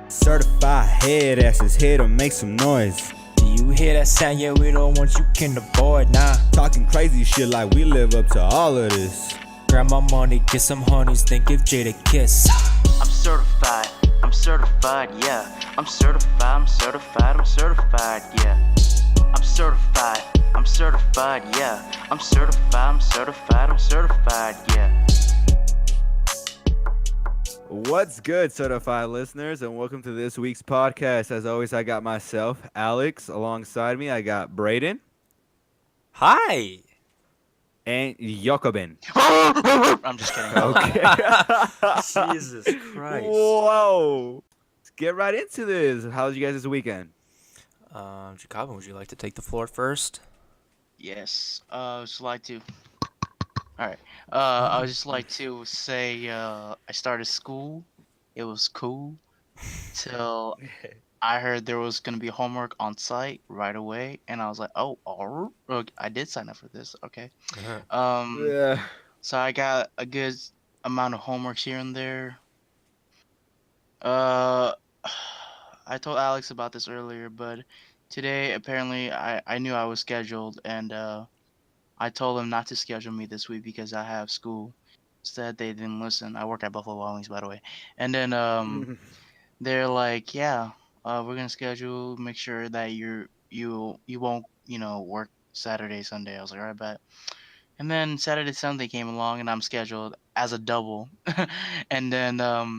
Certified Headasses, here to make some noise. Do you hear that sound? Yeah, we don't want you can avoid, nah. Talking crazy shit like we live up to all of this. Grab my money, get some honeys, then give Jade a kiss. I'm certified, yeah. I'm certified, yeah. I'm certified, yeah. I'm certified, yeah. What's good, certified listeners, and welcome to this week's podcast. As always, I got myself, Alex, alongside me. I got Brayden Hi. and Jokabin. I'm just kidding. Okay. Jesus Christ. Whoa. Let's get right into this. How's you guys this weekend? Jokabin, would you like to take the floor first? Yes. Slide two. All right. I would just like to say I started school. It was cool till I heard there was gonna be homework on site right away, and I was like, "Oh, all right. I did sign up for this. Okay." Yeah. So I got a good amount of homework here and there. Uh, I told Alex about this earlier, but today apparently I knew I was scheduled, and I told them not to schedule me this week because I have school. Instead, they didn't listen. I work at Buffalo Wild Wings, by the way. And then they're like, "Yeah, we're gonna schedule. Make sure that you won't work Saturday, Sunday." I was like, "All right, bet." And then Saturday, Sunday came along, and I'm scheduled as a double. And then I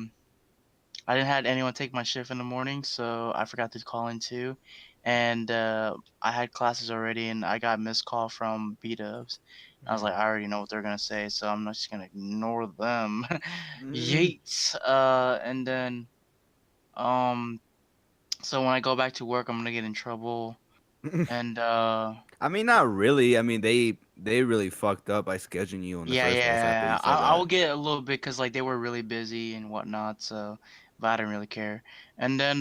didn't have anyone take my shift in the morning, so I forgot to call in too. And I had classes already, and I got missed call from B-dubs. I was like, I already know what they're gonna say, so I'm not just gonna ignore them. Yeet. And then so when I go back to work, I'm gonna get in trouble. And I mean, not really. I mean, they really fucked up by scheduling you in the first place after you said I will that. get a little bit because like they were really busy and whatnot, so but I didn't really care. And then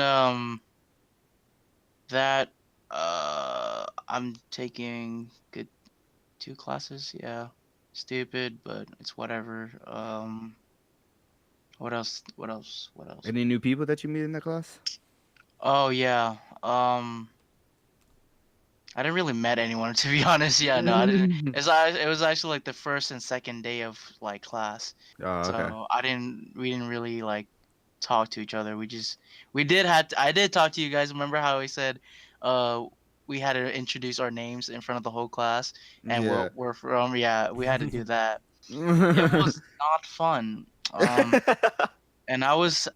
that I'm taking good 2 classes, yeah. Stupid, but it's whatever. What else? What else? What else? Any new people that you meet in the class? Oh yeah. I didn't really met anyone to be honest. Yeah, no, I didn't. It was actually like the first and second day of like class. Oh, okay. So we didn't really like talk to each other. I did talk to you guys. Remember how I said we had to introduce our names in front of the whole class and Yeah. what we're from. Yeah, we had to do that. It was not fun. And it was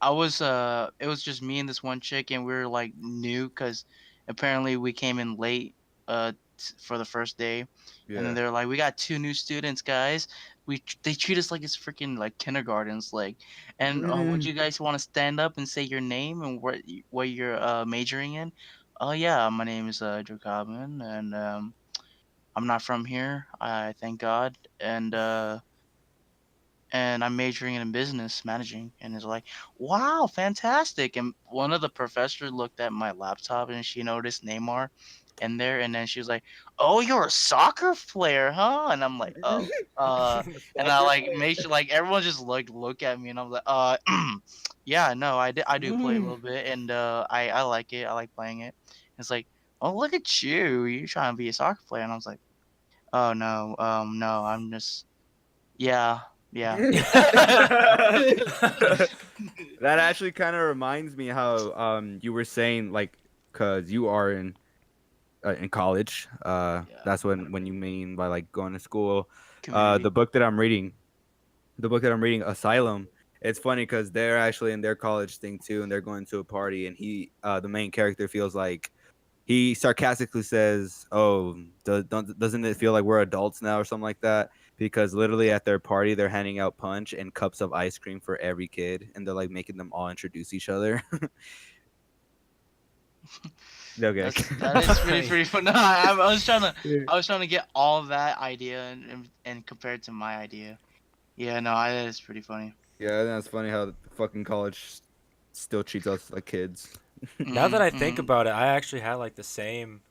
just me and this one chick, and we were like new because apparently we came in late for the first day. And then Yeah. they're like, "We got 2 new students, guys. They treat us like it's freaking like kindergartens, like. And would you guys want to stand up and say your name and what you're majoring in?" "Oh yeah, my name is Jokabin, and I'm not from here. I thank God, and I'm majoring in business managing." And it's like, "Wow, fantastic!" And one of the professors looked at my laptop and she noticed Neymar in there, and then she was like, "Oh, you're a soccer player, huh?" And I'm like, "Oh." And I like made sure like everyone just look at me, and I was like, yeah, no, I do play a little bit, and I like it. I like playing it." It's like, "Oh, look at you. You trying to be a soccer player?" And I was like, "Oh no, no, I'm just yeah." Yeah. That actually kind of reminds me how you were saying, like, cause you are in college. Yeah. That's when you mean by like going to school. Community. The book that I'm reading, Asylum. It's funny because they're actually in their college thing too, and they're going to a party, and the main character feels like he sarcastically says, "Oh, doesn't it feel like we're adults now or something like that?" Because literally at their party, they're handing out punch and cups of ice cream for every kid, and they're like making them all introduce each other. Okay. That is pretty fun. No, Yeah. I was trying to get all of that idea and compare it to my idea. Yeah, no, that is pretty funny. Yeah, that's funny how fucking college still treats us like kids. Now that I think Mhm. about it, I actually had like the same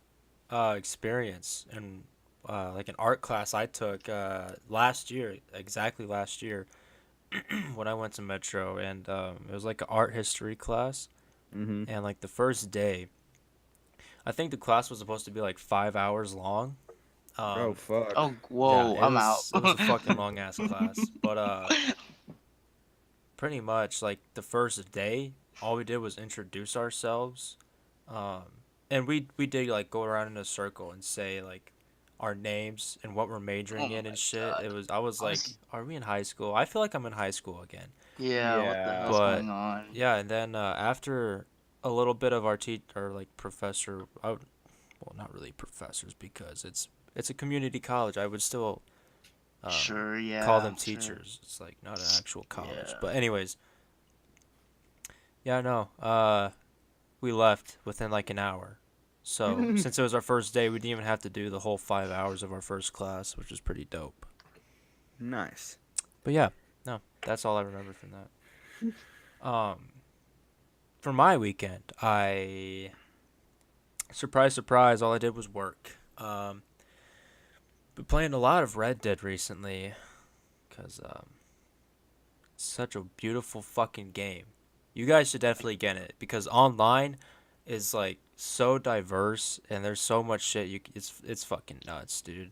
experience in like an art class I took last year, exactly last year. when I went to Metro, and it was like an art history class, Mm-hmm. and like the first day, I think the class was supposed to be like 5 hours long. Bro, Um, fuck. Oh, yeah, whoa, I'm out. it was a fucking long ass class, but pretty much like the first day, all we did was introduce ourselves, um, and we did like go around in a circle and say like our names and what we're Oh majoring in my and shit. god. I was like, Honestly, are we in high school? I feel like I'm in high school again. yeah, what the Yeah. hell's But going on? yeah, and then after a little bit of our or like professor, well, not really professors because it's a community college. I would still Sure, call yeah, them sure. teachers. It's like not an actual college. Yeah. But anyways, yeah, no. We left within like an hour. So since it was our first day, we didn't even have to do the whole 5 hours of our first class, which was pretty dope. Nice. But yeah, no, that's all I remember from that. For my weekend, I surprise, surprise, all I did was work. Been playing a lot of Red Dead recently, cause it's such a beautiful fucking game. You guys should definitely get it because online is like so diverse and there's so much shit. It's fucking nuts, dude.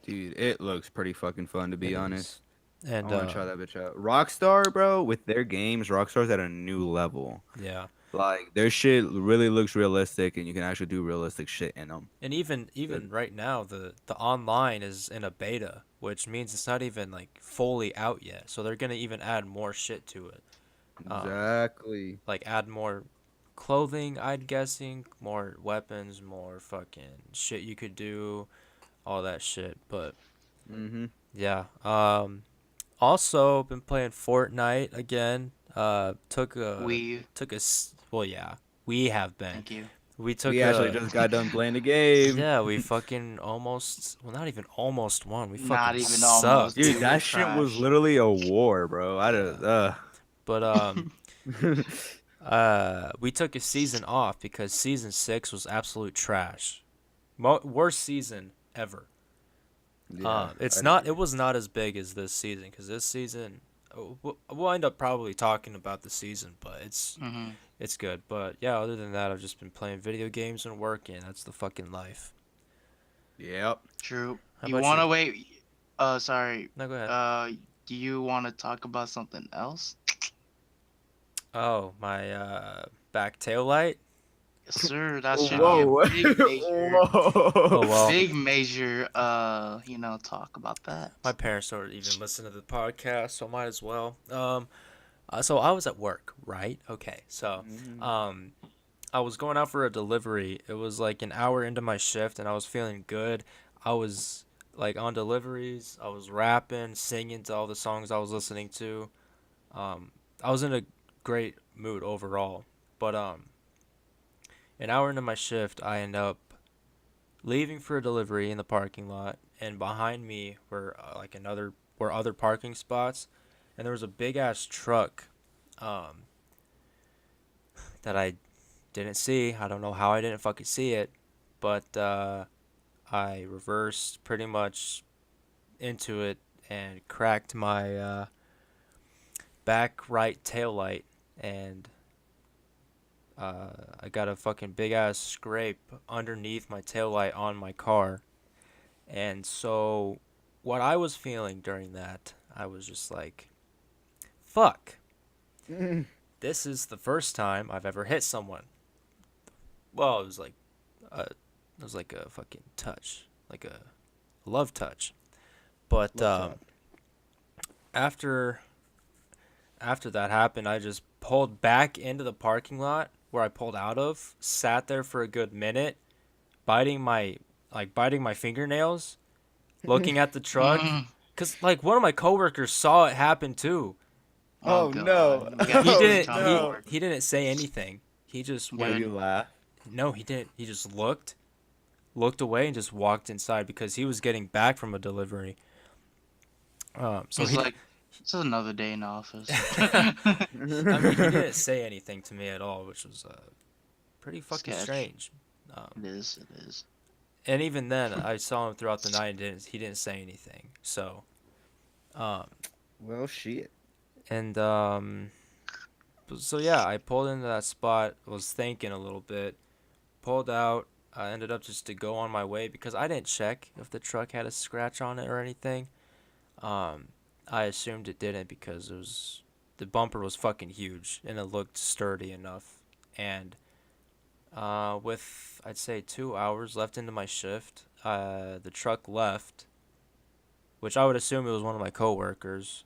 Dude, it looks pretty fucking fun to It be is. honest. I And want to try that bitch out. Rockstar, bro, with their games, Rockstar's at a new level. yeah, Like their shit really looks realistic, and you can actually do realistic shit in them. and even right now the online is in a beta, which means it's not even like fully out yet. So they're gonna even add more shit to it. Um, Exactly. like add more clothing, I'd guessing, more weapons, more fucking shit you could do, all that shit. But Mm-hmm. yeah. Also been playing Fortnite again. We, Well, yeah, we have been. thank you. We took We actually a just got done playing the game. Yeah, we fucking almost, well, not even almost won. We Not fucking even almost, Dude, sucked. dude. We're that shit was trash. literally a war, bro. I Yeah. don't, But we took a season off because season 6 was absolute trash. Worst season ever. yeah, It's I'd not. agree. It was not as big as this season because this season, we'll end up probably talking about the season, but Hmm. it's good. But yeah, other than that, I've just been playing video games and working. That's the fucking life. Yep. True. How You about you? wanna wait? Sorry. No, go ahead. Uh, do you want to talk about something else? Oh, my back tail light. Yes, sir. That should be a Whoa. Oh Whoa. well, big major, talk about that. my parents don't even listen to the podcast, so might as well. So I was at work, right? Okay, so Mhm. um, I was going out for a delivery. It was like an hour into my shift, and I was feeling good. I was like on deliveries. I was rapping, singing to all the songs I was listening to. Um, I was in a great mood overall, but an hour into my shift, I end up leaving for a delivery in the parking lot, and behind me were other parking spots, and there was a big ass truck um, that I didn't see. I don't know how I didn't fucking see it, but I reversed pretty much into it and cracked my back right tail light, and I got a fucking big ass scrape underneath my tail light on my car. And so, what I was feeling during that, I was just like, fuck, this is the first time I've ever hit someone. Well, it was like a fucking touch, like a love touch. But Love tap. after after that happened, I just pulled back into the parking lot where I pulled out of, sat there for a good minute, biting my fingernails, looking at the truck, Mm. cause like one of my coworkers saw it happen too. Oh Oh God, no. we gotta He get Oh this didn't on he no. board. he didn't say anything. He just Did went. Good. you laugh? No, he didn't. He just looked away and just walked inside because he was getting back from a delivery. So He's he like, it's another day in the office. I mean, he didn't say anything to me at all, which was pretty fucking Sketch. strange. Um, It is. It is. and even then, I saw him throughout the night and he didn't say anything. So, um, Well, shit. And so yeah, I pulled into that spot, was thinking a little bit, pulled out. I ended up just to go on my way because I didn't check if the truck had a scratch on it or anything. Um, I assumed it didn't because the bumper was fucking huge and it looked sturdy enough. And with I'd say 2 hours left into my shift, the truck left, which I would assume it was one of my coworkers.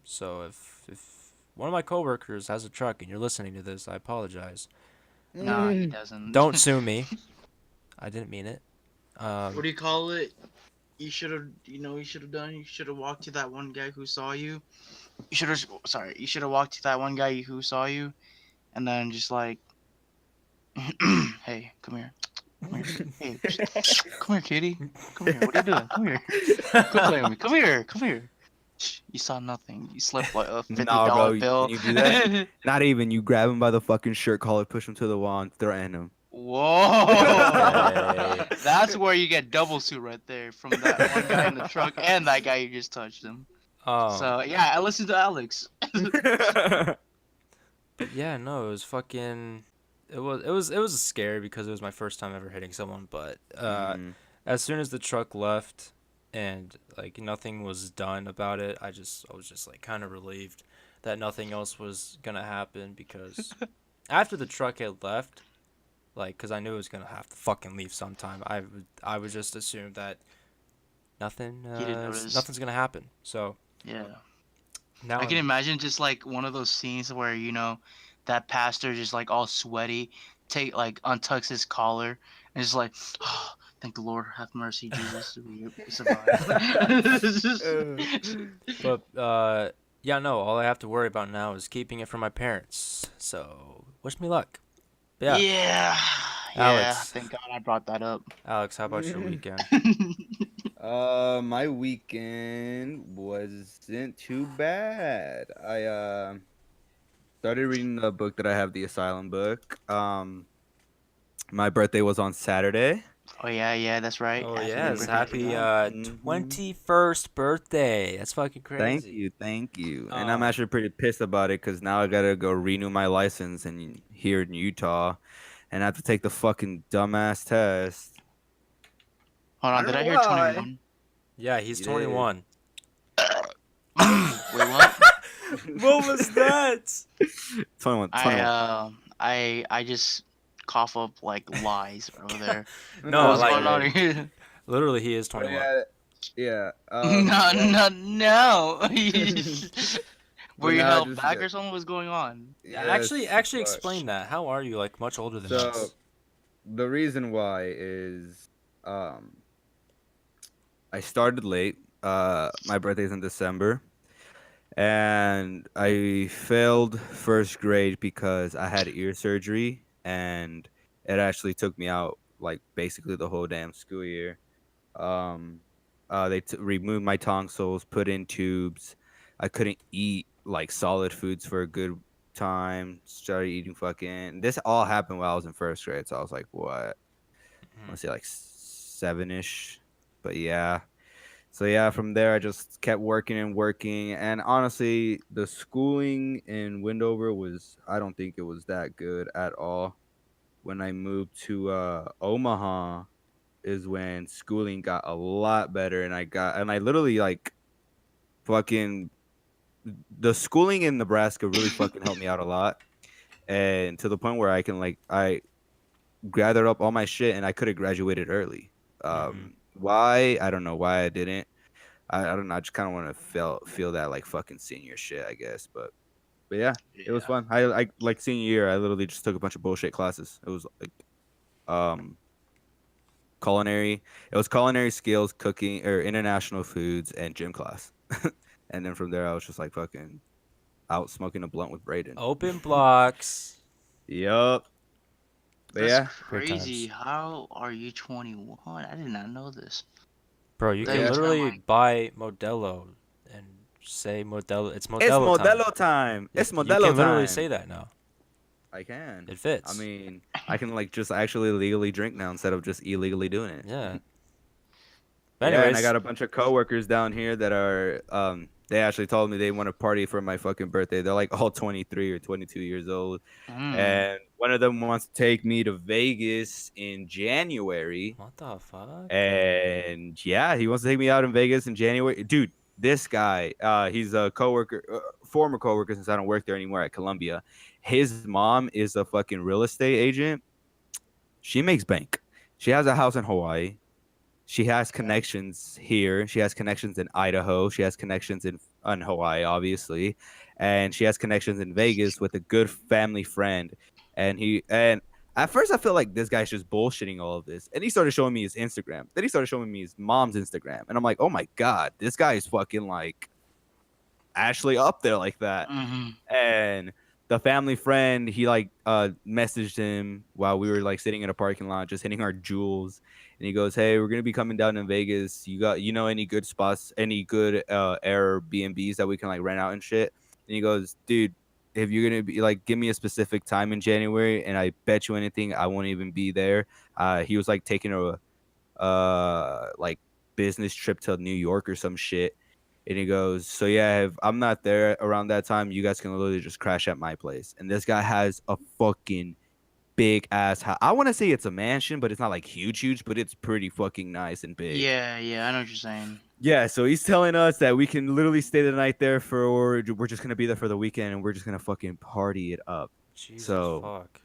So if one of my coworkers has a truck and you're listening to this, I apologize. Nah, he doesn't. Don't sue me. I didn't mean it. What do you call it? You should have, you should have done. You should have walked to that one guy who saw you. You should have, sorry, you should have walked to that one guy who saw you, and then just like, hey, come here. Come here. Hey, come here, kitty. Come here. What are you doing? Come here. Quit playing with me. Come here. Come here. You saw nothing. You slipped like a $50 Nah, bro, bill. can you do that? Not even. You grab him by the fucking shirt collar, push him to the wall, and threaten him. Whoa! Okay. That's where you get double suit right there from that one guy in the truck and that guy you just touched him. So yeah, I listened to Alex. But yeah, no, it was fucking. It was scary because it was my first time ever hitting someone. But as soon as the truck left, and like nothing was done about it, I was just like kind of relieved that nothing else was gonna happen because after the truck had left, like, cause I knew it was gonna have to fucking leave sometime. I would just assume that nothing's gonna happen. So Yeah. now I can imagine just like one of those scenes where that pastor just like all sweaty, untucks his collar and just like, oh, thank the Lord, have mercy, Jesus, we survived. But yeah, no, all I have to worry about now is keeping it from my parents. So wish me luck. But yeah, Yeah. Alex. Thank God I brought that up. Alex, how about your weekend? My weekend wasn't too bad. I started reading the book that I have, the Asylum book. My birthday was on Saturday. Oh yeah, that's right. Oh Happy yes, birthday, happy forgot. 21st birthday. That's fucking crazy. Thank you. And I'm Oh. actually pretty pissed about it because now I gotta go renew my license here in Utah, and I have to take the fucking dumbass test. Hold I on, don't did I know hear why. 21? Yeah, he's You 21. Wait, what? What was that? 21. I just cough up like lies over there. No, What's like going on here? literally he is But 21. yeah. No. Were But you now I held just back got- or something was going on? Actually yes, but- explain that. How are you like much older than So us? the reason why is I started late. My birthday's in December, and I failed first grade because I had ear surgery, and it actually took me out like basically the whole damn school year. Um, they removed my tonsils, put in tubes. I couldn't eat like solid foods for a good time. Started eating fucking. This all happened while I was in first grade, so I was like, what? I want to say like 7-ish, but yeah. So yeah, from there I just kept working and working, and honestly, the schooling in Windover I don't think it was that good at all. When I moved to Omaha, is when schooling got a lot better, and I literally like fucking the schooling in Nebraska really fucking helped me out a lot, and to the point where I gathered up all my shit and I could have graduated early. Why? I don't know why I didn't. I don't know. I just kind of want to feel that like fucking senior shit, I guess. But yeah, it was fun. I like senior year. I literally just took a bunch of bullshit classes. It was like culinary. It was culinary skills, cooking or international foods, and gym class. And then from there, I was just like fucking out smoking a blunt with Brayden. Open blocks. Yup. But That's yeah, crazy. How are you 21? I did not know this. Bro, you Then can you turn, literally like- buy Modelo and say Modelo. It's Modelo it's time. Modelo time. It's Modelo You can literally time. say that now. I can. It fits. I mean, I can like just actually legally drink now instead of just illegally doing it. Yeah. Yeah, and I anyways, got a bunch of coworkers down here that are they actually told me they want to party for my fucking birthday. They're like all 23 or 22 years old. Mm. And one of them wants to take me to Vegas in January. what the fuck? And yeah, he wants to take me out in Vegas in January. Dude, this guy, he's a coworker, former coworker since I don't work there anymore at Columbia. His mom is a fucking real estate agent. She makes bank. She has a house in Hawaii. She has connections here. She has connections in Idaho. She has connections in Hawaii, obviously, and she has connections in Vegas with a good family friend. And at first I felt like this guy's just bullshitting all of this. And he started showing me his Instagram. Then he started showing me his mom's Instagram, and I'm like, oh my god, this guy is fucking like actually up there like that. Mhm. And the family friend, he like messaged him while we were like sitting in a parking lot just hitting our jewels, and he goes, hey, we're gonna be coming down in Vegas, you know any good spots, any good Airbnbs that we can like rent out and shit? And he goes, dude, if you're gonna be like, give me a specific time in January and I bet you anything I won't even be there. He was like taking a like business trip to New York or some shit. And he goes, so yeah, if I'm not there around that time, you guys can literally just crash at my place. And this guy has a fucking big ass house. I want to say it's a mansion, but it's not like huge, but it's pretty fucking nice and big. Yeah, yeah, I know what you're saying. Yeah, so he's telling us that we can literally stay the night there we're just gonna be there for the weekend and we're just gonna fucking party it up. Jesus So fuck.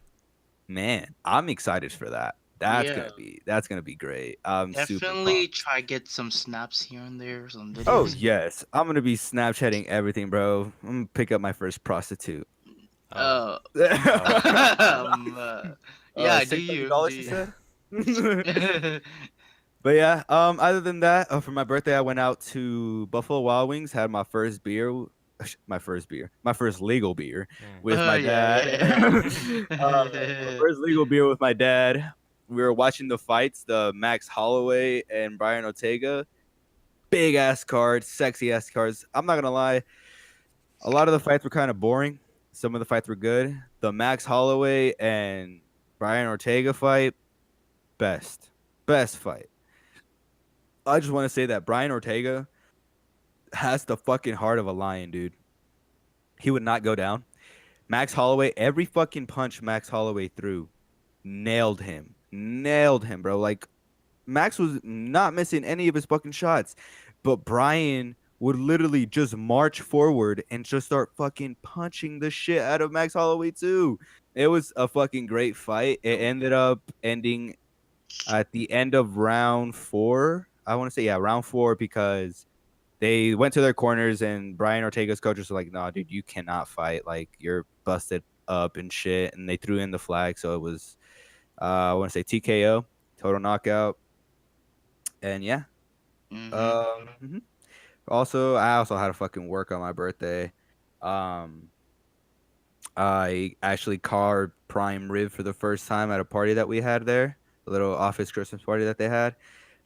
man, I'm excited for that. Yeah, That's gonna be great. I'm super definitely pumped. try get some snaps here and there, some Oh videos. yes, I'm gonna be Snapchatting everything, bro. I'm gonna pick up my first prostitute. Oh. Uh, Oh. yeah, do you? Do $600, she you? said. But yeah, other than that, for my birthday, I went out to Buffalo Wild Wings, had my first beer, my first legal beer with my Yeah, dad. My yeah. first legal beer with my dad. We were watching the fights, the Max Holloway and Brian Ortega. Big ass cards, sexy ass cards. I'm not gonna lie, a lot of the fights were kind of boring. Some of the fights were good. The Max Holloway and Brian Ortega fight, best fight. I just want to say that Brian Ortega has the fucking heart of a lion, dude. He would not go down. Max Holloway, every fucking punch Max Holloway threw, nailed him, bro. Like Max was not missing any of his fucking shots, but Brian would literally just march forward and just start fucking punching the shit out of Max Holloway too. It was a fucking great fight. It ended up ending at the end of round 4. I want to say, yeah, round 4, because they went to their corners and Brian Ortega's coaches were like, "Nah, dude, you cannot fight. Like you're busted up and shit." And they threw in the flag, so it was I want to say TKO, total knockout. And yeah. Mhm. Mhm. Also, I also had to fucking work on my birthday. Um, I actually carved prime rib for the first time at a party that we had there, a little office Christmas party that they had.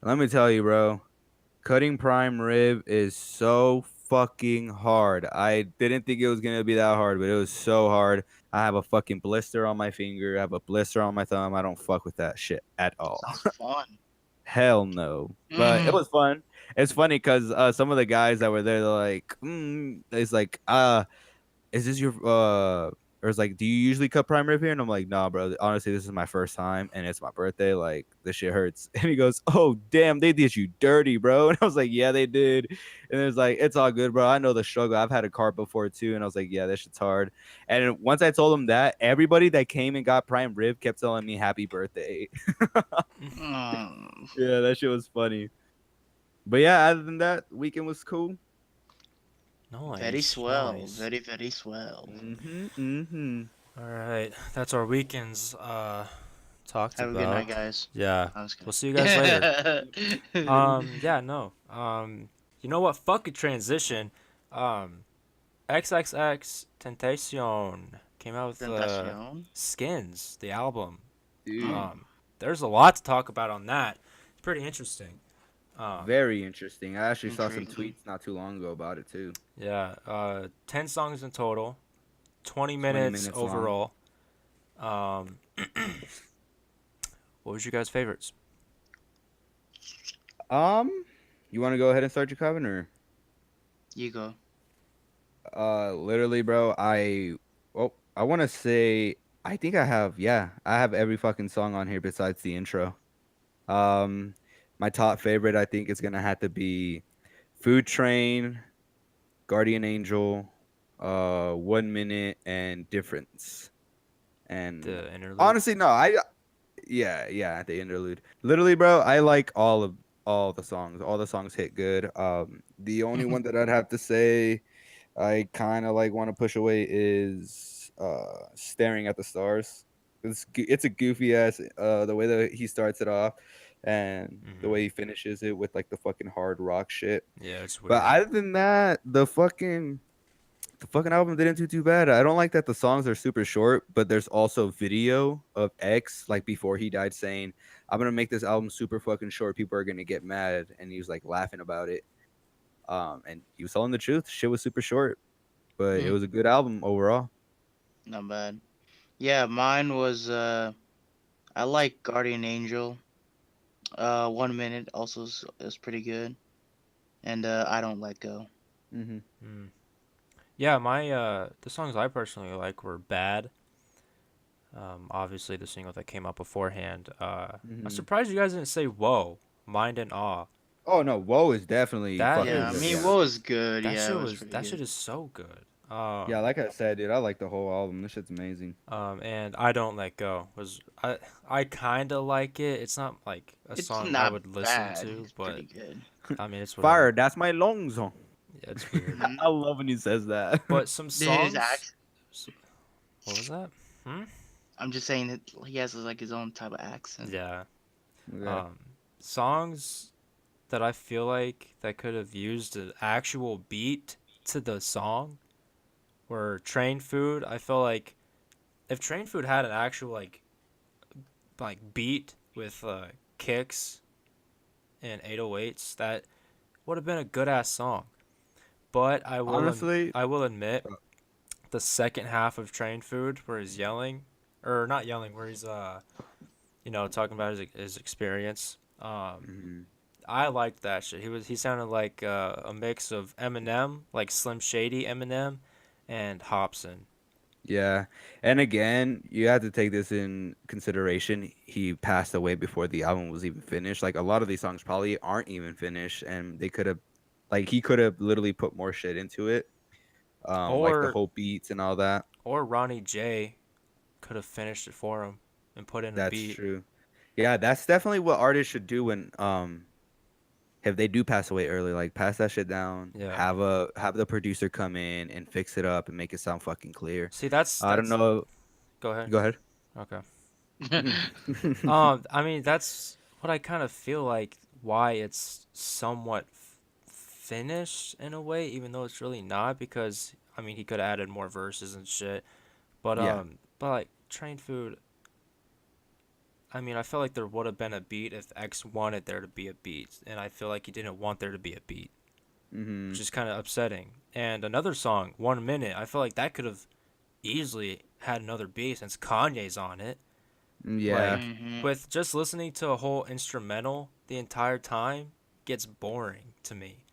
And let me tell you, bro, cutting prime rib is so fucking hard. I didn't think it was gonna be that hard, but it was so hard. I have a fucking blister on my finger. I have a blister on my thumb. I don't fuck with that shit at all. Sounds fun. Hell no. But it Mhm. was fun. It's funny because some of the guys that were there, they're like, it's like, is this your or it's like, do you usually cut prime rib here? And I'm like, nah, bro. Honestly, this is my first time and it's my birthday. Like, this shit hurts. And he goes, oh damn, they did you dirty, bro. And I was like, yeah, they did. And it's like, it's all good, bro. I know the struggle. I've had a carb before too. And I was like, yeah, this shit's hard. And once I told him that, everybody that came and got prime rib kept telling me happy birthday. Mm. Yeah, that shit was funny. But yeah, other than that, weekend was cool. Very Nice, swell. nice. Very, very swell. All right, that's our weekends talked Have a good night, about. guys. Yeah, I was kidding. we'll see you guys later. Yeah, no. You know what? Fuck a transition. XXX Tentacion came out with Tentacion. Skins, the album. Dude, There's a lot to talk about on that. It's pretty interesting. very interesting. I actually saw some Intriguing. tweets not too long ago about it too. Yeah, 10 songs in total, 20 20 minutes minutes long. overall. Um, what was your guys' favorites? Um, You want to go ahead and start your Jokabin, or You go. literally, bro? I want to say I think I have every fucking song on here besides the intro. Um, my top favorite I think is gonna have to be Food Train, Guardian Angel, 1 minute, and Difference. And The interlude. honestly, no, yeah, at the interlude. Literally, bro, I like all the songs. All the songs hit good. The only one that I'd have to say I kind of like want to push away is Staring at the Stars. It's a goofy ass the way that he starts it off and the Mm-hmm. way he finishes it with like the fucking hard rock shit. Yeah, it's But weird. other than that, the fucking album didn't do too bad. I don't like that the songs are super short, but there's also video of X like before he died saying, "I'm gonna make this album super fucking short. People are gonna get mad," and he was like laughing about it. And he was telling the truth. Shit was super short, but it Hmm, was a good album overall. not bad. Yeah, mine was I like Guardian Angel. 1 minute also is pretty good, and I don't let go. Mm-hmm. Mm. Yeah, my the songs I personally like were Bad. Obviously the single that came out beforehand. I'm Mm-hmm. surprised you guys didn't say Whoa, Mind and Awe. Oh no, Woe is definitely That fucking Yeah, I good. mean, is Yeah, what was good? that Yeah, it shit was was pretty that shit good. is so good. yeah. Like I said, dude, I like the whole album. This shit's amazing. And I Don't Let Go was I kind of like it. It's not like a It's song I not would listen bad. to, It's but pretty good. I mean it's Fire, whatever. that's my lungs. Yeah, it's weird. Hmm. I love when he says that. But some His songs. act. What was that? Hmm. I'm just saying that he has like his own type of accent. Yeah. Okay. Um, songs that I feel like that could have used an actual beat to the song were Train Food. I feel like if Train Food had an actual like beat with kicks and 808s, that would have been a good ass song. But Honestly, I will admit the second half of Train Food where he's yelling or not yelling where he's talking about his experience. mhm. I liked that shit. He sounded like a mix of Eminem, like Slim Shady Eminem, and Hobson. Yeah. And again, you have to take this in consideration. He passed away before the album was even finished. Like a lot of these songs probably aren't even finished and they could have like he could have literally put more shit into it. Like the Or whole beats and all that. Ronnie J could have finished it for him and put in a That's beat. true. Yeah, that's definitely what artists should do when if they do pass away early, like pass that shit down, Yeah. have the producer come in and fix it up and make it sound fucking clear. See, that's I don't that's. know. Go ahead. Go ahead. Okay. Mhm. I mean that's what I kind of feel like why it's somewhat finished in a way, even though it's really not because I mean he could have added more verses and shit. But Yeah. like Train Food, I mean I felt like there would have been a beat if X wanted there to be a beat, and I feel like he didn't want there to be a beat, which Hmm. is kind of upsetting. And another song, 1 minute, I feel like that could have easily had another beat since Kanye's on it. Yeah. Like Hmm. with just listening to a whole instrumental the entire time gets boring to me.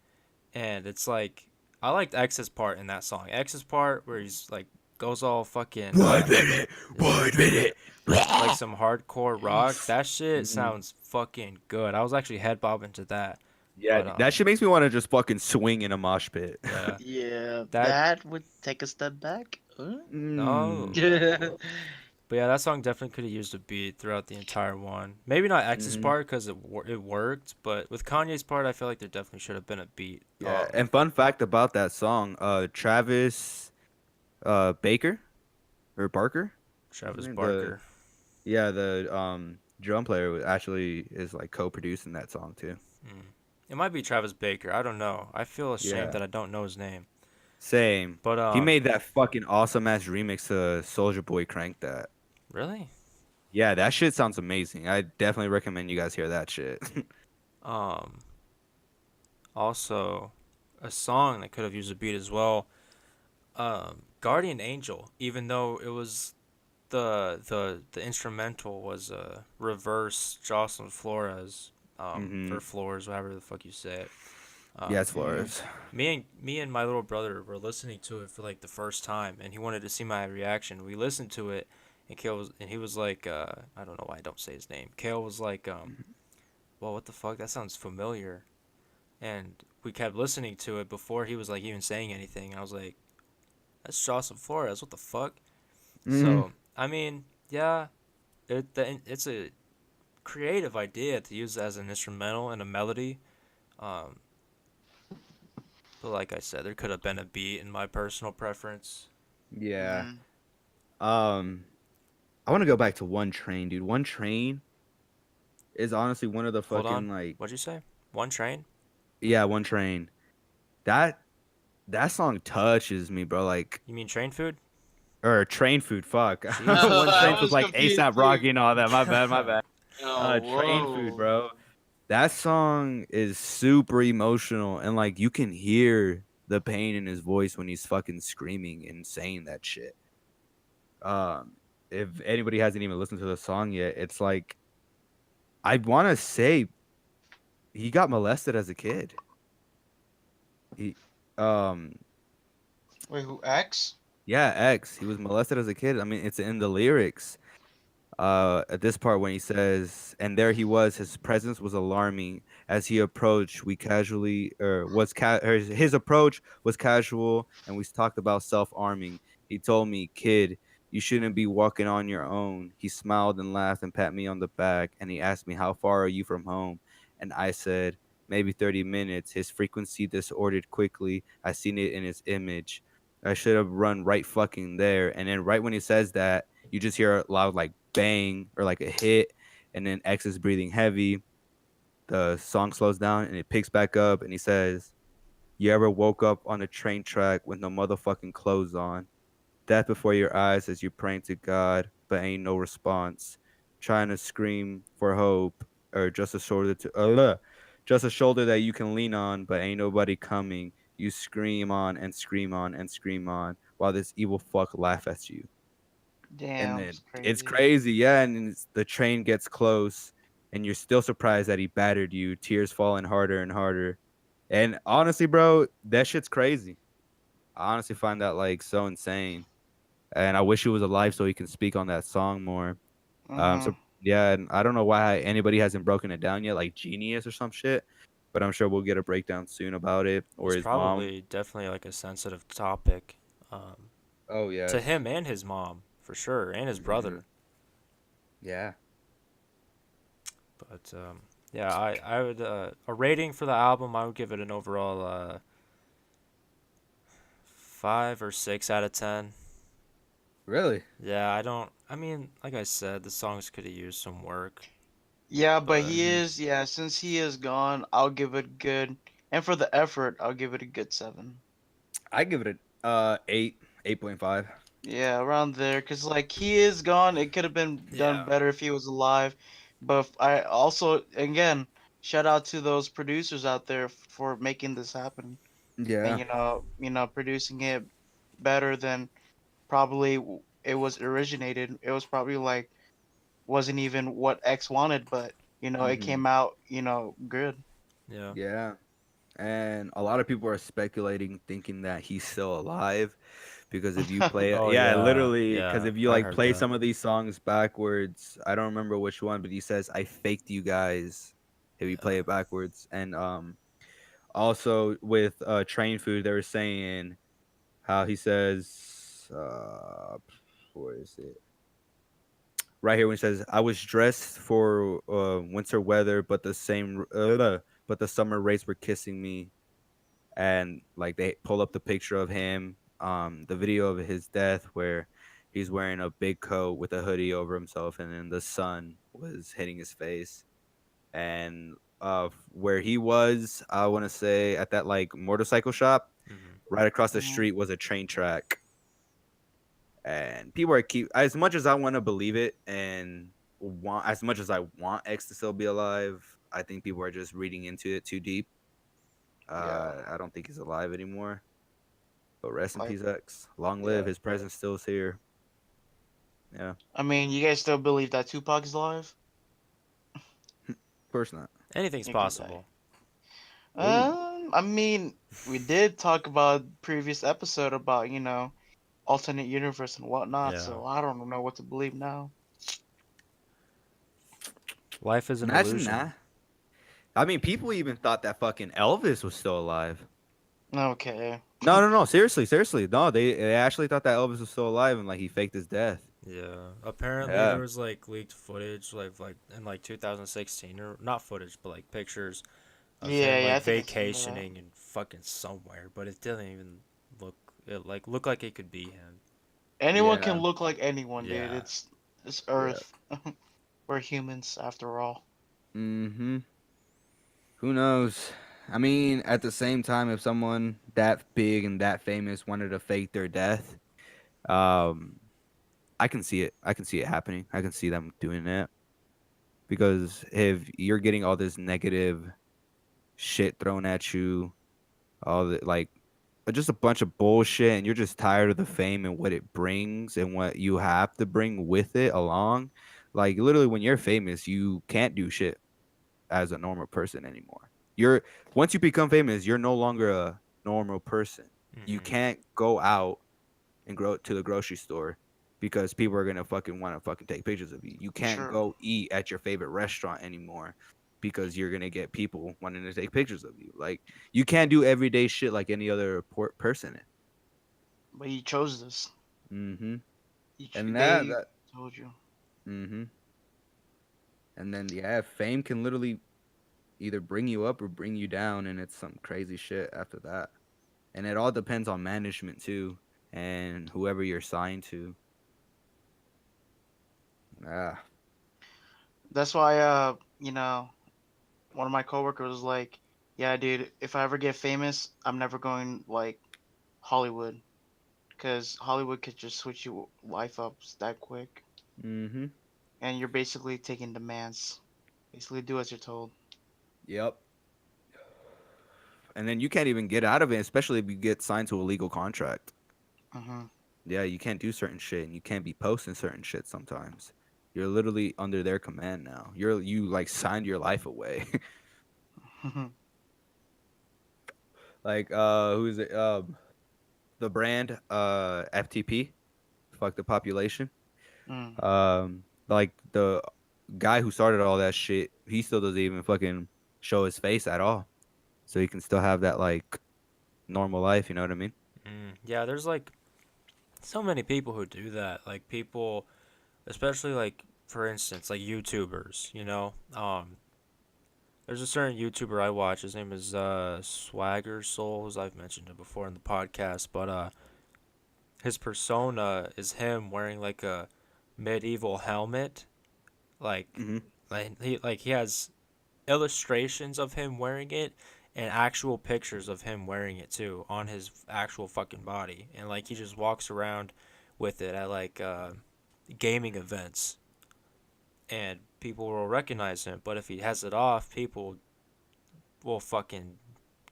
And it's like I liked X's part in that song. X's part where he's like goes all fucking 1 minute. yeah, 1 minute. like some hardcore rock. That shit Hmm. sounds fucking good. I was actually head bobbing to that. Yeah, But that shit makes me want to just fucking swing in a mosh pit. yeah. Yeah, That that would take a step back. Huh? Mm. Yeah. but yeah, that song definitely could have used a beat throughout the entire one. Maybe not X's Hmm. part cuz it worked, but with Kanye's part I feel like there definitely should have been a beat. Yeah, and fun fact about that song, Travis Baker or Barker, what's his Travis name? The Barker. Yeah, the drum player actually is like co-producing that song too. Mm. It might be Travis Baker. I don't know. I feel ashamed Yeah, that I don't know his name. same. But He made that fucking awesome ass remix to Soldier Boy Crank That. really? Yeah, that shit sounds amazing. I definitely recommend you guys hear that shit. Um Also a song that could have used a beat as well. Guardian Angel, even though it was the instrumental was a reverse Jocelyn Flores. Mm-hmm. or floors, whatever the fuck you say it. Yeah, it's Mm-hmm. Flores. Me and my little brother were listening to it for like the first time, and he wanted to see my reaction. We listened to it, and he was like, I don't know why I don't say his name. Kale was like, well, what the fuck? That sounds familiar. And we kept listening to it before he was like even saying anything. I was like, that's Joseph Flores. What the fuck? Mm-hmm. So I mean, yeah, it's a creative idea to use as an instrumental and a melody. Um, but like I said, there could have been a beat in my personal preference. Yeah. Mm-hmm. Um, I want to go back to One Train, dude. One Train is honestly one of the Hold fucking on, like, what'd you say? One train? yeah, One Train. That that song touches me, bro. Like, You mean train food? or Train Food. Fuck. One Jesus. I Train was was like confused ASAP too. Rocky and all that. My bad. My bad. Oh, Train Food, whoa. bro. That song is super emotional, and like you can hear the pain in his voice when he's fucking screaming and saying that shit. Um, if anybody hasn't even listened to the song yet, it's like I want to say he got molested as a kid. He, um, Wait, who X? yeah, X. He was molested as a kid. I mean, it's in the lyrics. At this part when he says, and there he was, his presence was alarming. As he approached, we casually, or his approach was casual, and we talked about self-arming. He told me, kid, you shouldn't be walking on your own. He smiled and laughed and pat me on the back, and he asked me, how far are you from home? And I said, maybe 30 minutes. His frequency disordered quickly. I seen it in his image. I should have run right fucking there. And then right when he says that, you just hear a loud like bang or like a hit, and then X is breathing heavy. The song slows down and it picks back up, and he says, "You ever woke up on a train track with no motherfucking clothes on? Death before your eyes as you're praying to God, but ain't no response. Trying to scream for hope, or just a shoulder that you can lean on, but ain't nobody coming. You scream on and scream on and scream on while this evil fuck laugh at you." And Damn, then it's it's crazy. crazy, yeah. And the train gets close, and you're still surprised that he battered you. Tears falling harder and harder. And honestly, bro, that shit's crazy. I honestly find that like so insane. And I wish he was alive so he can speak on that song more. Mm-hmm. So yeah, and I don't know why anybody hasn't broken it down yet, like Genius or some shit. But I'm sure we'll get a breakdown soon about it. Or It's his mom. probably definitely like a sensitive topic, um, Oh to yes. him and his mom for sure, and his Hmm. brother. Yeah. But yeah, I would a rating for the album. I would give it an overall 5 or 6 out of 10. Really. Yeah, I don't. I mean, like I said, the songs could have used some work, Yeah, but but he Hmm. is, yeah, since he is gone, I'll give it good. And for the effort, I'll give it a good 7. I give it a 8.5. Yeah, around there, cause like he is gone. It could have been done yeah, better if he was alive. But I also, again, shout out to those producers out there for making this happen, and Yeah. producing it better than probably it was originated. It was probably like wasn't even what X wanted, but it Hmm. came out good. yeah. Yeah. And a lot of people are speculating, thinking that he's still alive, because if you play it, Oh yeah, yeah, literally, because yeah. if you I like heard play that. some of these songs backwards, I don't remember which one, but he says, "I faked you guys." If you play Yeah. it backwards, and also with Train Food, they were saying how he says, where is it? Right here when he says, "I was dressed for winter weather, but but the summer rays were kissing me." And like they pull up the picture of him, the video of his death where he's wearing a big coat with a hoodie over himself, and then the sun was hitting his face. And where he was, I want to say at that like motorcycle shop, Hmm. right across the Mhm. street was a train track. And people are keep as much as I want to believe it, and want as much as I want X to still be alive, I think people are just reading into it too deep. Yeah, I don't think he's alive anymore. But rest in like peace, X. Long live. yeah. His presence still is here. Yeah, I mean, you guys still believe that Tupac is alive? of course not. Anything's Exactly. possible. Ooh. I mean, we did talk about previous episode about alternate universe and whatnot. Yeah. So I don't know what to believe now. Life is an Imagine illusion. that. I mean, people even thought that fucking Elvis was still alive. Okay. No, no, no. Seriously, seriously. No, they actually thought that Elvis was still alive and like he faked his death. Yeah. Apparently there Yeah. was like leaked footage like in like 2016 or not footage but like pictures of him Yeah, I like think I seen that. vacationing and fucking somewhere, but it didn't even look it like looked like it could be him. Anyone can Yeah. look like anyone, dude. Yeah. It's Yeah. Earth. We're humans after all. Mm-hmm. Who knows? I mean, at the same time, if someone that big and that famous wanted to fake their death, um, I can see it. I can see it happening. I can see them doing it because if you're getting all this negative shit thrown at you, all the like, just a bunch of bullshit, and you're just tired of the fame and what it brings and what you have to bring with it along. Like literally, when you're famous, you can't do shit as a normal person anymore. You're once you become famous, you're no longer a normal person. You Mhm. can't go out and go to the grocery store because people are gonna fucking want to fucking take pictures of you. You can't True. go eat at your favorite restaurant anymore because you're gonna get people wanting to take pictures of you. Like you can't do everyday shit like any other person. But he chose this. Mm-hmm. He, And they that. told you. Mm-hmm. And then yeah, fame can literally either bring you up or bring you down, and it's some crazy shit after that. And it all depends on management too, and whoever you're signed to. Ah, That's why one of my coworkers was like, "Yeah, dude, if I ever get famous, I'm never going like Hollywood, because Hollywood could just switch your life up that quick, mm-hmm. and you're basically taking demands. Basically, do as you're told." Yep. And then you can't even get out of it, especially if you get signed to a legal contract. Mhm. Yeah, you can't do certain shit, and you can't be posting certain shit sometimes. You're literally under their command now. You like signed your life away. Like who's it? The brand FTP. Fuck the population. Mm. Like the guy who started all that shit, he still doesn't even fucking show his face at all. So he can still have that like normal life, you know what I mean? Yeah, there's like so many people who do that. Like people, especially like for instance, like YouTubers, you know? There's a certain YouTuber I watch. His name is Swagger Souls. I've mentioned it before in the podcast, but his persona is him wearing like a medieval helmet, like Mm-hmm. he has illustrations of him wearing it and actual pictures of him wearing it too on his actual fucking body, and like he just walks around with it at like gaming events, and people will recognize him. But if he has it off, people will fucking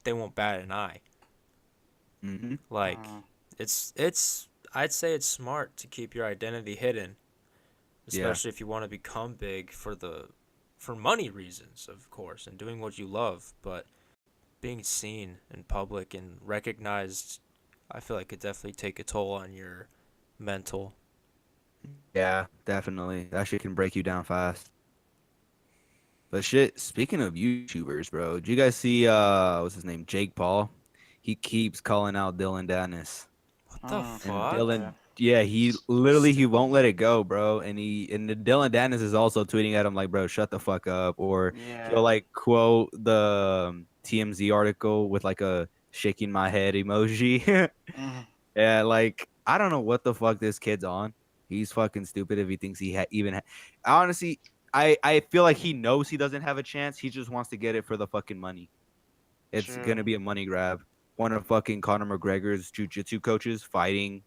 they won't bat an eye. Mm-hmm. Like it's I'd say it's smart to keep your identity hidden, Yeah. especially if you want to become big for money reasons, of course, and doing what you love, but being seen in public and recognized, I feel like could definitely take a toll on your mental. Yeah, definitely. That shit can break you down fast. But shit, speaking of YouTubers, bro, did you guys see what's his name? Jake Paul? He keeps calling out Dylan Dennis. What the And fuck? Yeah. Dylan, yeah, he literally he won't let it go, bro. And the Dylan Dennis is also tweeting at him like, bro, shut the fuck up. Or he'll Yeah. like quote the TMZ article with like a shaking my head emoji. Mhm. Yeah, like I don't know what the fuck this kid's on. He's fucking stupid if he thinks he even. Honestly, I feel like he knows he doesn't have a chance. He just wants to get it for the fucking money. It's True. gonna be a money grab. One of fucking Conor McGregor's jujitsu coaches fighting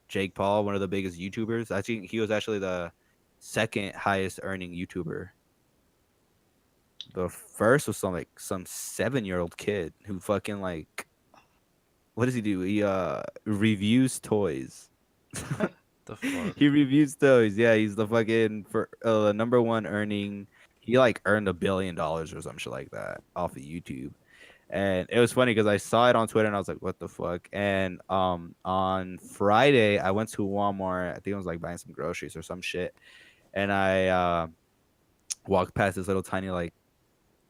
Jake Paul, one of the biggest YouTubers. I think he was actually the second highest earning YouTuber. The first was some 7-year old kid who fucking like what does he do? He reviews toys. The fuck? He reviews toys. Yeah, he's the fucking for number one earning. he like earned $1 billion or some shit like that off of YouTube. And it was funny because I saw it on Twitter and I was like, what the fuck? And on Friday I went to Walmart. I think I was like buying some groceries or some shit. And I walked past this little tiny like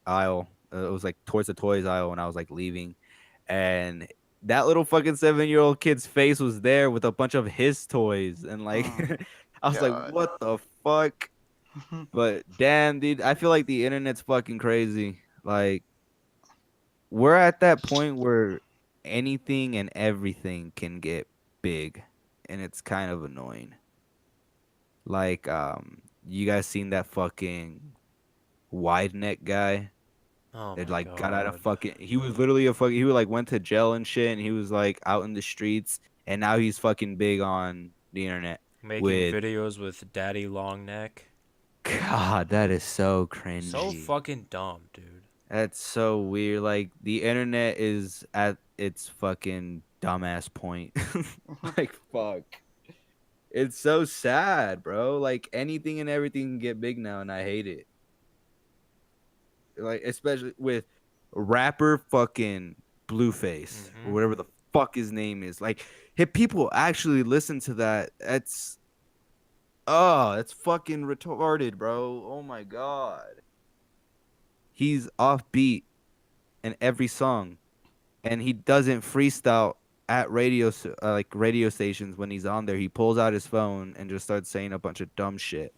aisle. It was like towards the toys aisle when I was like leaving. And that little fucking 7-year-old kid's face was there with a bunch of his toys. And like Oh, I was like, God. what the fuck? But damn, dude, I feel like the internet's fucking crazy. Like we're at that point where anything and everything can get big, and it's kind of annoying. Like, you guys seen that fucking wide neck guy Oh that my like got out of god. fucking? He was literally a fucking. He was like went to jail and shit, and he was like out in the streets, and now he's fucking big on the internet Making with. videos with Daddy Long Neck. God, that is so So cringy. fucking dumb, dude. That's so weird. Like the internet is at its fucking dumbass point. Like fuck. It's so sad, bro. Like anything and everything can get big now and I hate it. Like especially with rapper fucking Blueface or Mhm. whatever the fuck his name is. Like if people actually listen to that, that's fucking retarded, bro. Oh my god. He's offbeat in every song. And he doesn't freestyle at like radio stations when he's on there. He pulls out his phone and just starts saying a bunch of dumb shit.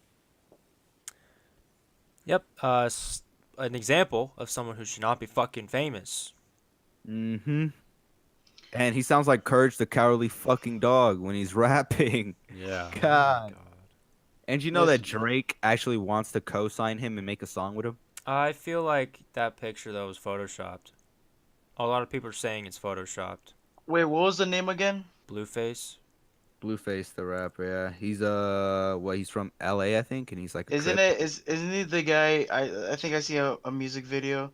Yep. An example of someone who should not be fucking famous. Mm-hmm. And he sounds like Courage the Cowardly fucking Dog when he's rapping. Yeah. Oh my God. god. And you know This that Drake actually wants to co-sign him and make a song with him? I feel like that picture though was photoshopped. A lot of people are saying it's photoshopped. Wait, what was the name again? Blueface. Blueface the rapper, yeah. He's he's from LA, I think, and he's like a Isn't Crip. it isn't he the guy? I think I see a music video.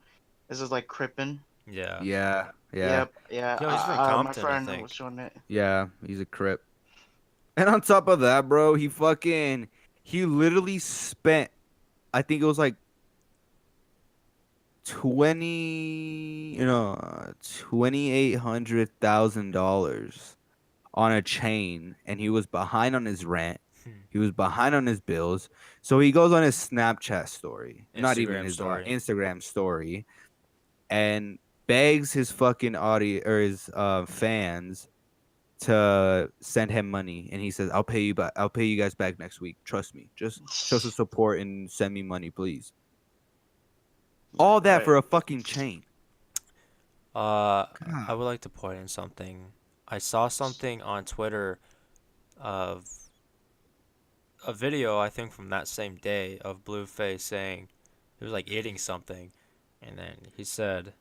This is like Crippen. Yeah. Yeah, yeah, Yep, yeah. Yo, he's from My Compton, I friend was think. showing it. yeah, he's a Crip. And on top of that, bro, he literally spent I think it was like $2,800,000 on a chain, and he was behind on his rent. Hmm. He was behind on his bills. So he goes on his Snapchat story, not even Instagram his story. Instagram story, and begs his fucking audio or his fans to send him money. And he says, "I'll pay you back. I'll pay you guys back next week. Trust me. Just show some support and send me money, please." All that Right. for a fucking chain. I God. would like to point in something. I saw something on Twitter of a video, I think from that same day, of Blueface saying he was like eating something, and then he said,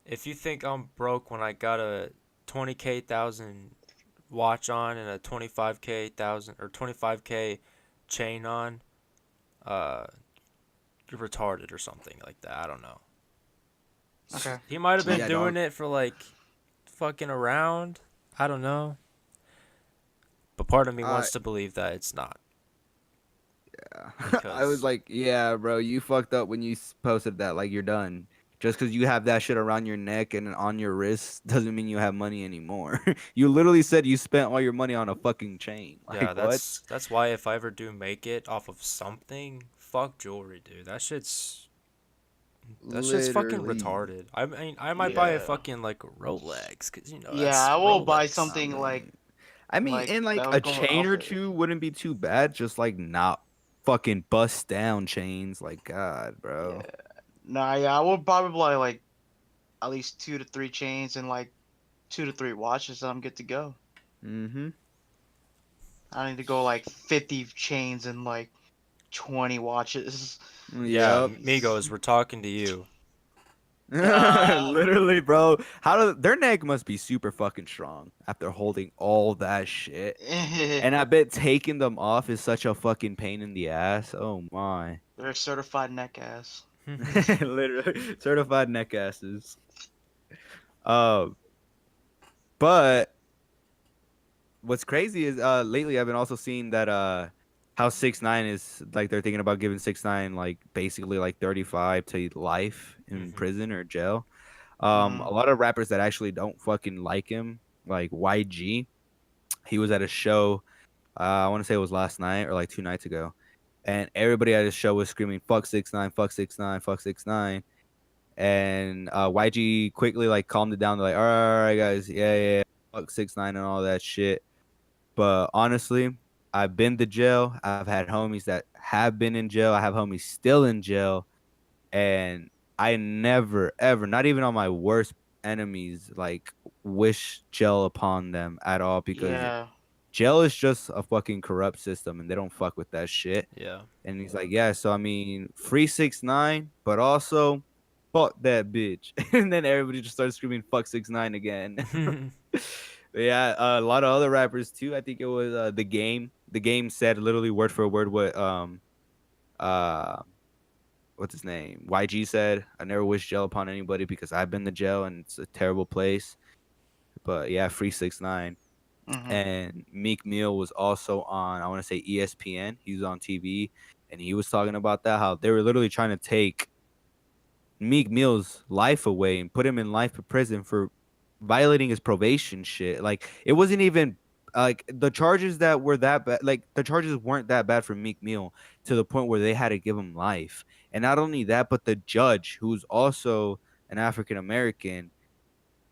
"If you think I'm broke when I got a 20k thousand watch on and a 25k thousand or 25k chain on, uh, you're retarded or something like that. I don't know." Okay. He might have been Yeah, doing dog. it for like fucking around. I don't know. But part of me I wants to believe that it's not I was because like, yeah, bro, you fucked up when you posted that. Like, you're done. Just because you have that shit around your neck and on your wrist doesn't mean you have money anymore. You literally said you spent all your money on a fucking chain. yeah, Like, what? that's why if I ever do make it off of something, fuck jewelry, dude. That's shit's fucking Literally. retarded. I mean, I might buy a Yeah. fucking like Rolex because Yeah, that's I will buy Rolex. I something mean, I mean, like and that like was a going chain off or it. two wouldn't be too bad. Just like not fucking bust down chains. Like, God, Yeah. bro. Nah, yeah, I will probably buy like at least 2 to 3 chains and like 2 to 3 watches, and I'm good to go. Mm-hmm. I need to go like 50 chains and like 20 watches. Yeah, Yep. Migos, we're talking to you. Uh, Literally, bro. How do their neck must be super fucking strong after holding all that shit. they're And I bet taking them off is such a fucking pain in the ass. Oh my. certified neck ass. Literally certified neck asses. Uh, but what's crazy is lately I've been also seeing that how 6ix9ine is like they're thinking about giving 6ix9ine like basically like 35 to life in Mhm. prison or jail. Mhm. A lot of rappers that actually don't fucking like him, like YG, he was at a show. I want to say it was last night or like 2 nights ago, and everybody at his show was screaming "fuck 6ix9ine, fuck 6ix9ine, fuck 6ix9ine." And YG quickly like calmed it down. They're like, all right, guys, yeah, fuck 6ix9ine and all that shit. But honestly, I've been to jail. I've had homies that have been in jail. I have homies still in jail, and I never ever, not even on my worst enemies, like wish jail upon them at all because Yeah. jail is just a fucking corrupt system, and they don't fuck with that shit. Yeah. And he's like, yeah, so I mean, free 6ix9ine, but also fuck that bitch. And then everybody just started screaming fuck 6ix9ine again. But yeah, a lot of other rappers too. I think it was the game. The game said literally word for word what uh what's his name? YG said. I never wish jail upon anybody because I've been to jail and it's a terrible place. But yeah, free 6ix9ine. Mhm. And Meek Mill was also on, I want to say ESPN. He was on TV and he was talking about that, how they were literally trying to take Meek Mill's life away and put him in life in prison for violating his probation shit. Like it wasn't even like the charges that were that bad. Like the charges weren't that bad for Meek Mill to the point where they had to give him life. And not only that, but the judge, who's also an African American,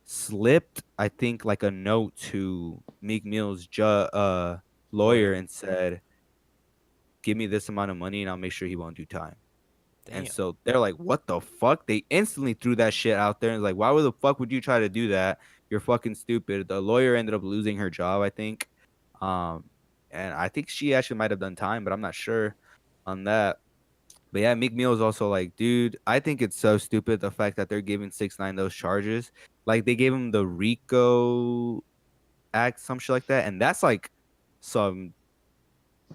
slipped, I think, like a note to Meek Mill's lawyer Lawyer. and said, "Give me this amount of money, and I'll make sure he won't do time." And Damn. so they're like, "What the fuck?" They instantly threw that shit out there and like, "Why would the fuck would you try to do that? You're fucking stupid." The lawyer ended up losing her job, I think. Um, and I think she actually might have done time, but I'm not sure on that. But yeah, Meek Mill is also like, dude, I think it's so stupid the fact that they're giving 6ix9ine those charges. Like they gave him the Rico Act, some shit like that, and that's like some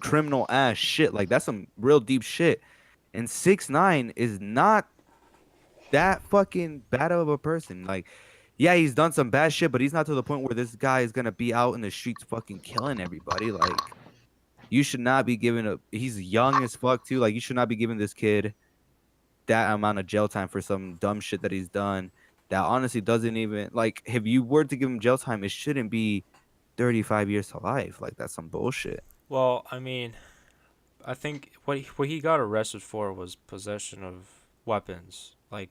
criminal ass shit. Like that's some real deep shit. And 6ix9ine is not that fucking bad of a person. Like, yeah, he's done some bad shit, but he's not to the point where this guy is gonna be out in the streets fucking killing everybody. Like, you should not be giving a. He's young as fuck too. Like, you should not be giving this kid that amount of jail time for some dumb shit that he's done. That honestly doesn't even like. If you were to give him jail time, it shouldn't be 35 years to life. Like, that's some bullshit. Well, I mean, I think what he got arrested for was possession of weapons, like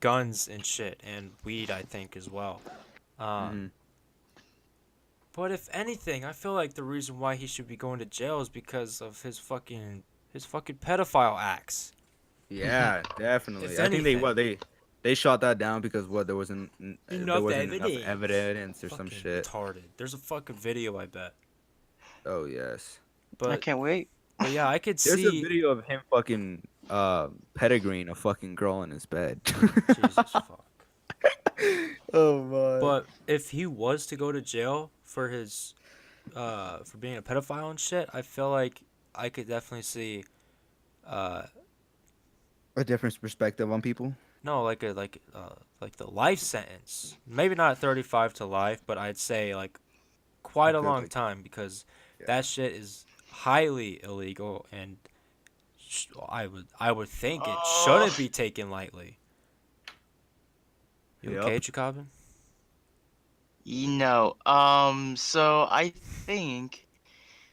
guns and shit, and weed. I think as well. Uh, Hmm. but if anything, I feel like the reason why he should be going to jail is because of his fucking pedophile acts. Yeah, definitely. If I think they anything, what they shot that down because what there enough wasn't enough evidence. evidence or some Fucking shit. retarded. There's a fucking video, I bet. Oh yes, I But can't wait. but yeah, I could there's a see. video of him fucking pedigreeing a fucking girl in his bed. Jesus fuck. Oh my. But if he was to go to jail for his for being a pedophile and shit, I feel like I could definitely see uh A different perspective on people. no like the life sentence. Maybe not 35 to life, but I'd say like quite a Good, long like time because yeah. that shit is highly illegal and I would think it Oh, shouldn't be taken lightly. You okay, Yep. Jokabin? so I think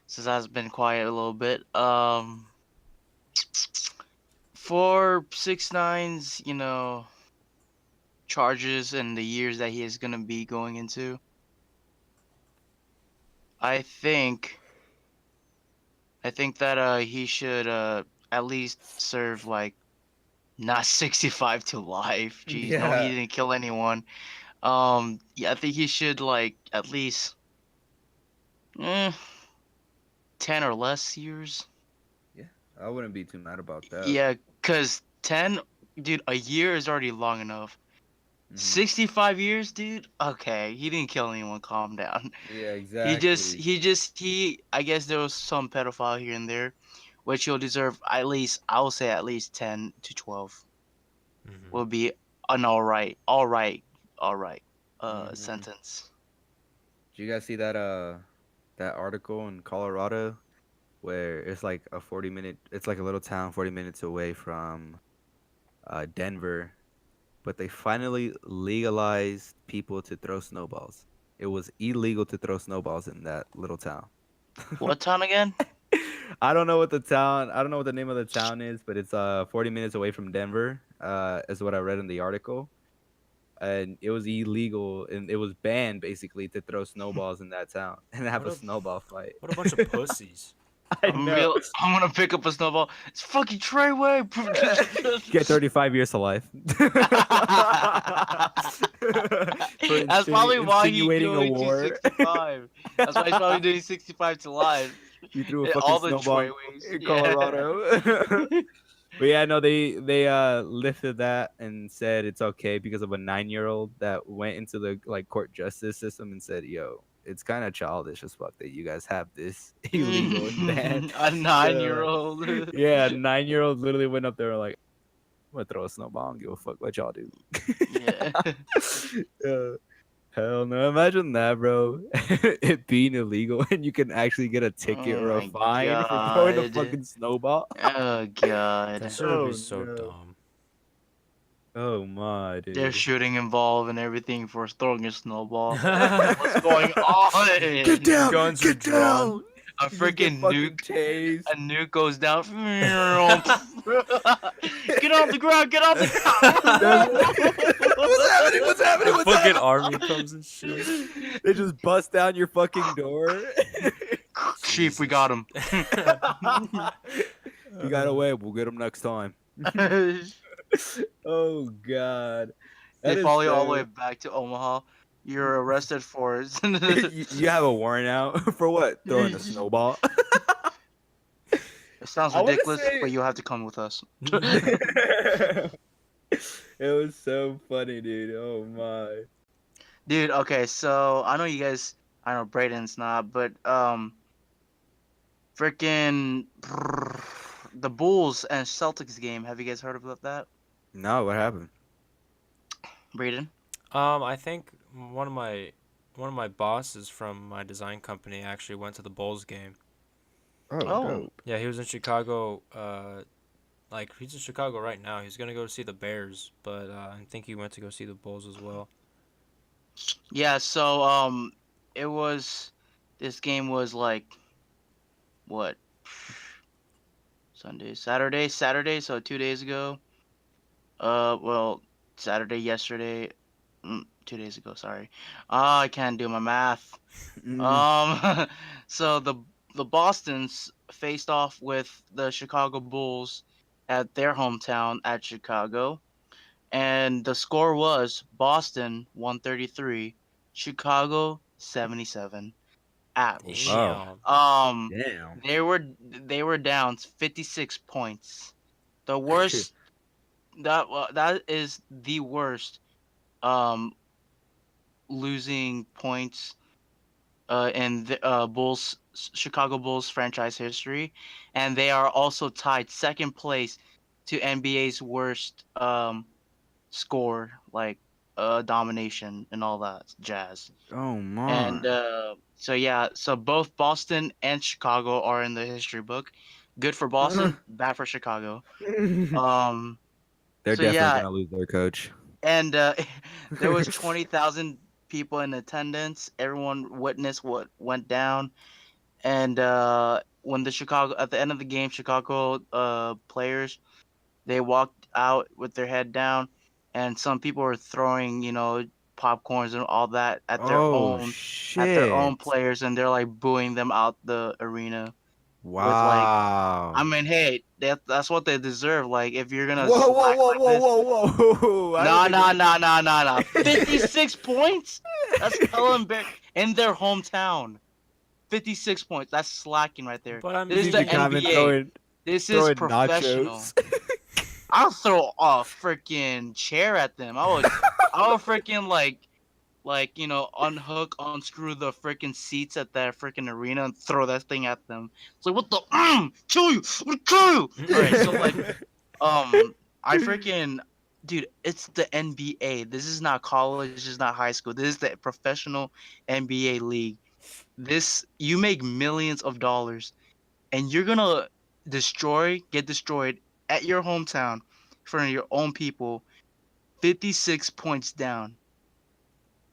since I've been quiet a little bit, for 6ix9ine's, charges and the years that he is gonna be going into, I think I think that he should at least serve like not 65 to life. Jeez, no, he Yeah. didn't kill anyone. Yeah, I think he should like at least eh, 10 or less years. Yeah. I wouldn't be too mad about that. Yeah, cause 10, dude, a year is already long enough. Hmm. 65 years, dude. Okay, he didn't kill anyone. Calm down. Yeah, He just, exactly. he just, he. I guess there was some pedophile here and there, which he'll deserve at least. I will say at least 10 to 12 Mm-hmm. will be an all right, Hmm. sentence. Did you guys see that article in Colorado? where it's like a 40-minute. It's like a little town 40 minutes away from Denver, but they finally legalized people to throw snowballs. It was illegal to throw snowballs in that little town. What town again? I don't know what the town. I don't know what the name of the town is, but it's 40 minutes away from Denver. Is what I read in the article, and it was illegal and it was banned basically to throw snowballs in that town and have What a a snowball fight. what a bunch of pussies. I know. I'm gonna pick up a snowball. It's fucking Treyway. Get 35 years to life. For That's probably why he's insinuating a doing war. 265. That's why he's probably doing 65 to live. You threw a Yeah, fucking all the snowball Treyways. in Yeah. Colorado. But yeah, no, they lifted that and said it's okay because of a 9-year-old that went into the like court justice system and said, "Yo, it's kind of childish as fuck that you guys have this illegal and banned." A So, 9-year-old. yeah, a 9-year-old literally went up there like, "I'm gonna throw a snowball. I don't give a fuck what y'all do." Yeah. Hell no! Imagine that, bro. It being illegal and you can actually get a ticket Oh or a my fine for throwing a god. fucking snowball. Oh god. That shit would Oh be so no! dumb. Oh my, There's dude. shooting involved and everything for throwing a snowball. What's going on? Get down! Guns are Get drawn. down! A You just freaking get fucking nuke. tased. A nuke goes down. Get off the ground! Get off the ground! What's happening? What's happening? What's Fucking happening? army comes and shit. They just bust down your fucking door. Chief, we got him. You got away. We'll get him next time. Oh god. That They is follow you all the so- way back to Omaha. You're arrested for it. you have a warrant out for what? Throwing a snowball. It sounds I wanna ridiculous, say- but you have to come with us. It was so funny, dude. Oh my. Dude, okay, so I know you guys, I know Brayden's not, but freaking the Bulls and Celtics game. Have you guys heard about that, No, what happened? Brayden? I think one of my bosses from my design company actually went to the Bulls game. Oh. dope. Yeah, he was in Chicago. Like he's in Chicago right now. He's gonna go see the Bears, but I think he went to go see the Bulls as well. Yeah, so it was this game was like what? Saturday, so 2 days ago. Well, Saturday yesterday, 2 days ago, sorry. I can't do my math. So the Bostons faced off with the Chicago Bulls at their hometown at Chicago, and the score was Boston 133, Chicago 77. Ouch. Damn. Damn. They were down 56 points. The worst that is the worst losing points in the Chicago Bulls franchise history, and they are also tied second place to NBA's worst score, like domination and all that jazz. Oh my. And so yeah, so both Boston and Chicago are in the history book. Good for Boston, bad for Chicago. They're so definitely yeah. gonna lose their coach. And there was 20,000 people in attendance. Everyone witnessed what went down. And when at the end of the game, Chicago players, they walked out with their head down, and some people were throwing, popcorns and all that at their own players, and they're like booing them out the arena. Wow. I mean, hey, that's what they deserve. Like, if you're gonna whoa, slack whoa, like whoa, this, whoa, whoa, whoa. nah. 56 points? That's hella embarrassing. In their hometown. 56 points. That's slacking right there. But I This is mean, the NBA. This is professional. I'll throw a freaking chair at them. I would freaking unscrew the freaking seats at that freaking arena and throw that thing at them. It's like, what the kill you, kill you. Alright, so I freaking dude, it's the NBA. This is not college, this is not high school. This is the professional NBA league. You make millions of dollars and you're gonna get destroyed at your hometown in front of your own people, 56 points down.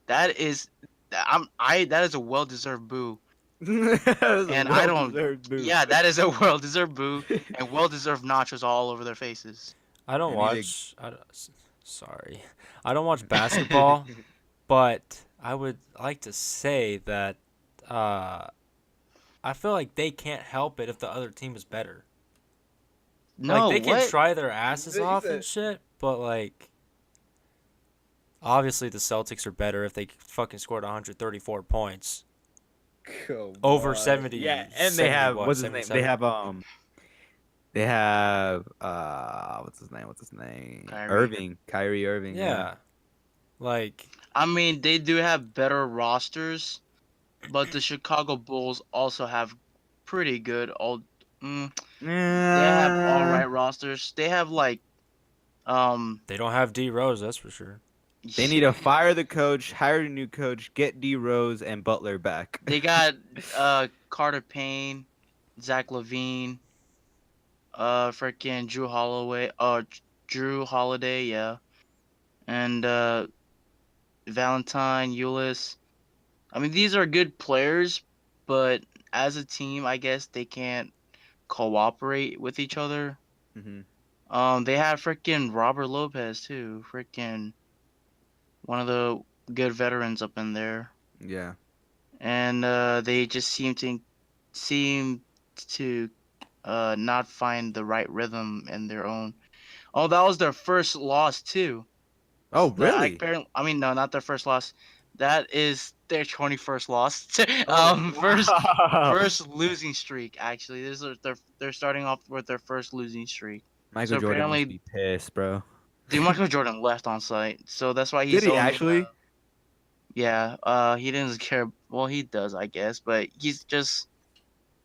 That is, that is a well deserved boo, That was a and I don't. well-deserved boo. Yeah, that is a well deserved boo, and well deserved nachos all over their faces. I don't I need watch. Sorry, I don't watch basketball, but I would like to say that uh, I feel like they can't help it if the other team is better. Like No, they can what? try their asses They off and said, shit, but like obviously the Celtics are better if they fucking scored 134 points come over on. 70, Yeah, and they 70 have what, what's his name? 77. They have what's his name? What's his name? Kyrie. Kyrie Irving. Yeah. Yeah. Like I mean, they do have better rosters, but the Chicago Bulls also have pretty good all. Mm, they have all Yeah. right rosters. They have like they don't have D Rose, that's for sure. They need to fire the coach, hire a new coach, get D Rose and Butler back. they got Carter Payne, Zach Levine, freaking Drew Holiday, yeah, and Valentine, Ulyss. I mean, these are good players, but as a team, I guess they can't cooperate with each other. hmm They have freaking Robert Lopez too, freaking one of the good veterans up in there, Yeah. and they just seem to not find the right rhythm in their own. Oh, that was their first loss too. Oh, really? I mean, no, not their first loss. That is their 21st loss. Oh, First wow. first losing streak actually. They're starting off with their first losing streak. Michael So Jordan must apparently, be pissed, bro. dude, Michael Jordan left on site, so that's why Did he's he only. actually? Yeah, he didn't care. Well, he does, I guess, but he's just.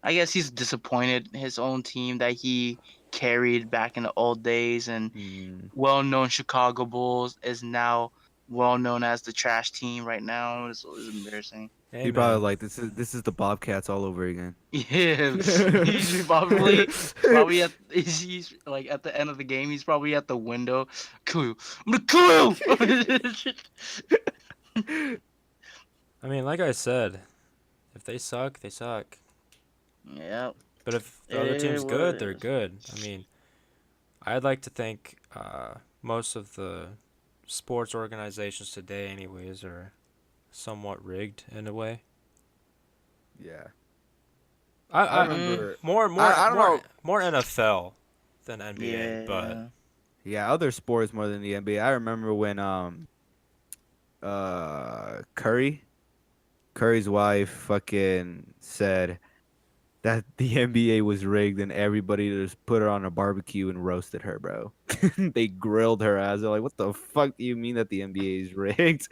I guess he's disappointed his own team that he carried back in the old days, and Mm. well-known Chicago Bulls is now well known as the trash team right now. It's embarrassing. Hey He probably man. like this is the Bobcats all over again. Yeah, he's probably he's like at the end of the game. He's probably at the window. Cool, I'm gonna kill you. I mean, like I said, if they suck, they suck. Yeah, But if the it other is team's what good, it they're is. good. I mean, I'd like to think most of the sports organizations today, anyways, are somewhat rigged in a way. Yeah. I I Mm, remember. more I don't know. more NFL than NBA, but yeah. Yeah, other sports more than the NBA. I remember when Curry's wife fucking said that the NBA was rigged and everybody just put her on a barbecue and roasted her, bro. They grilled her ass. They're like, "What the fuck do you mean that the NBA is rigged?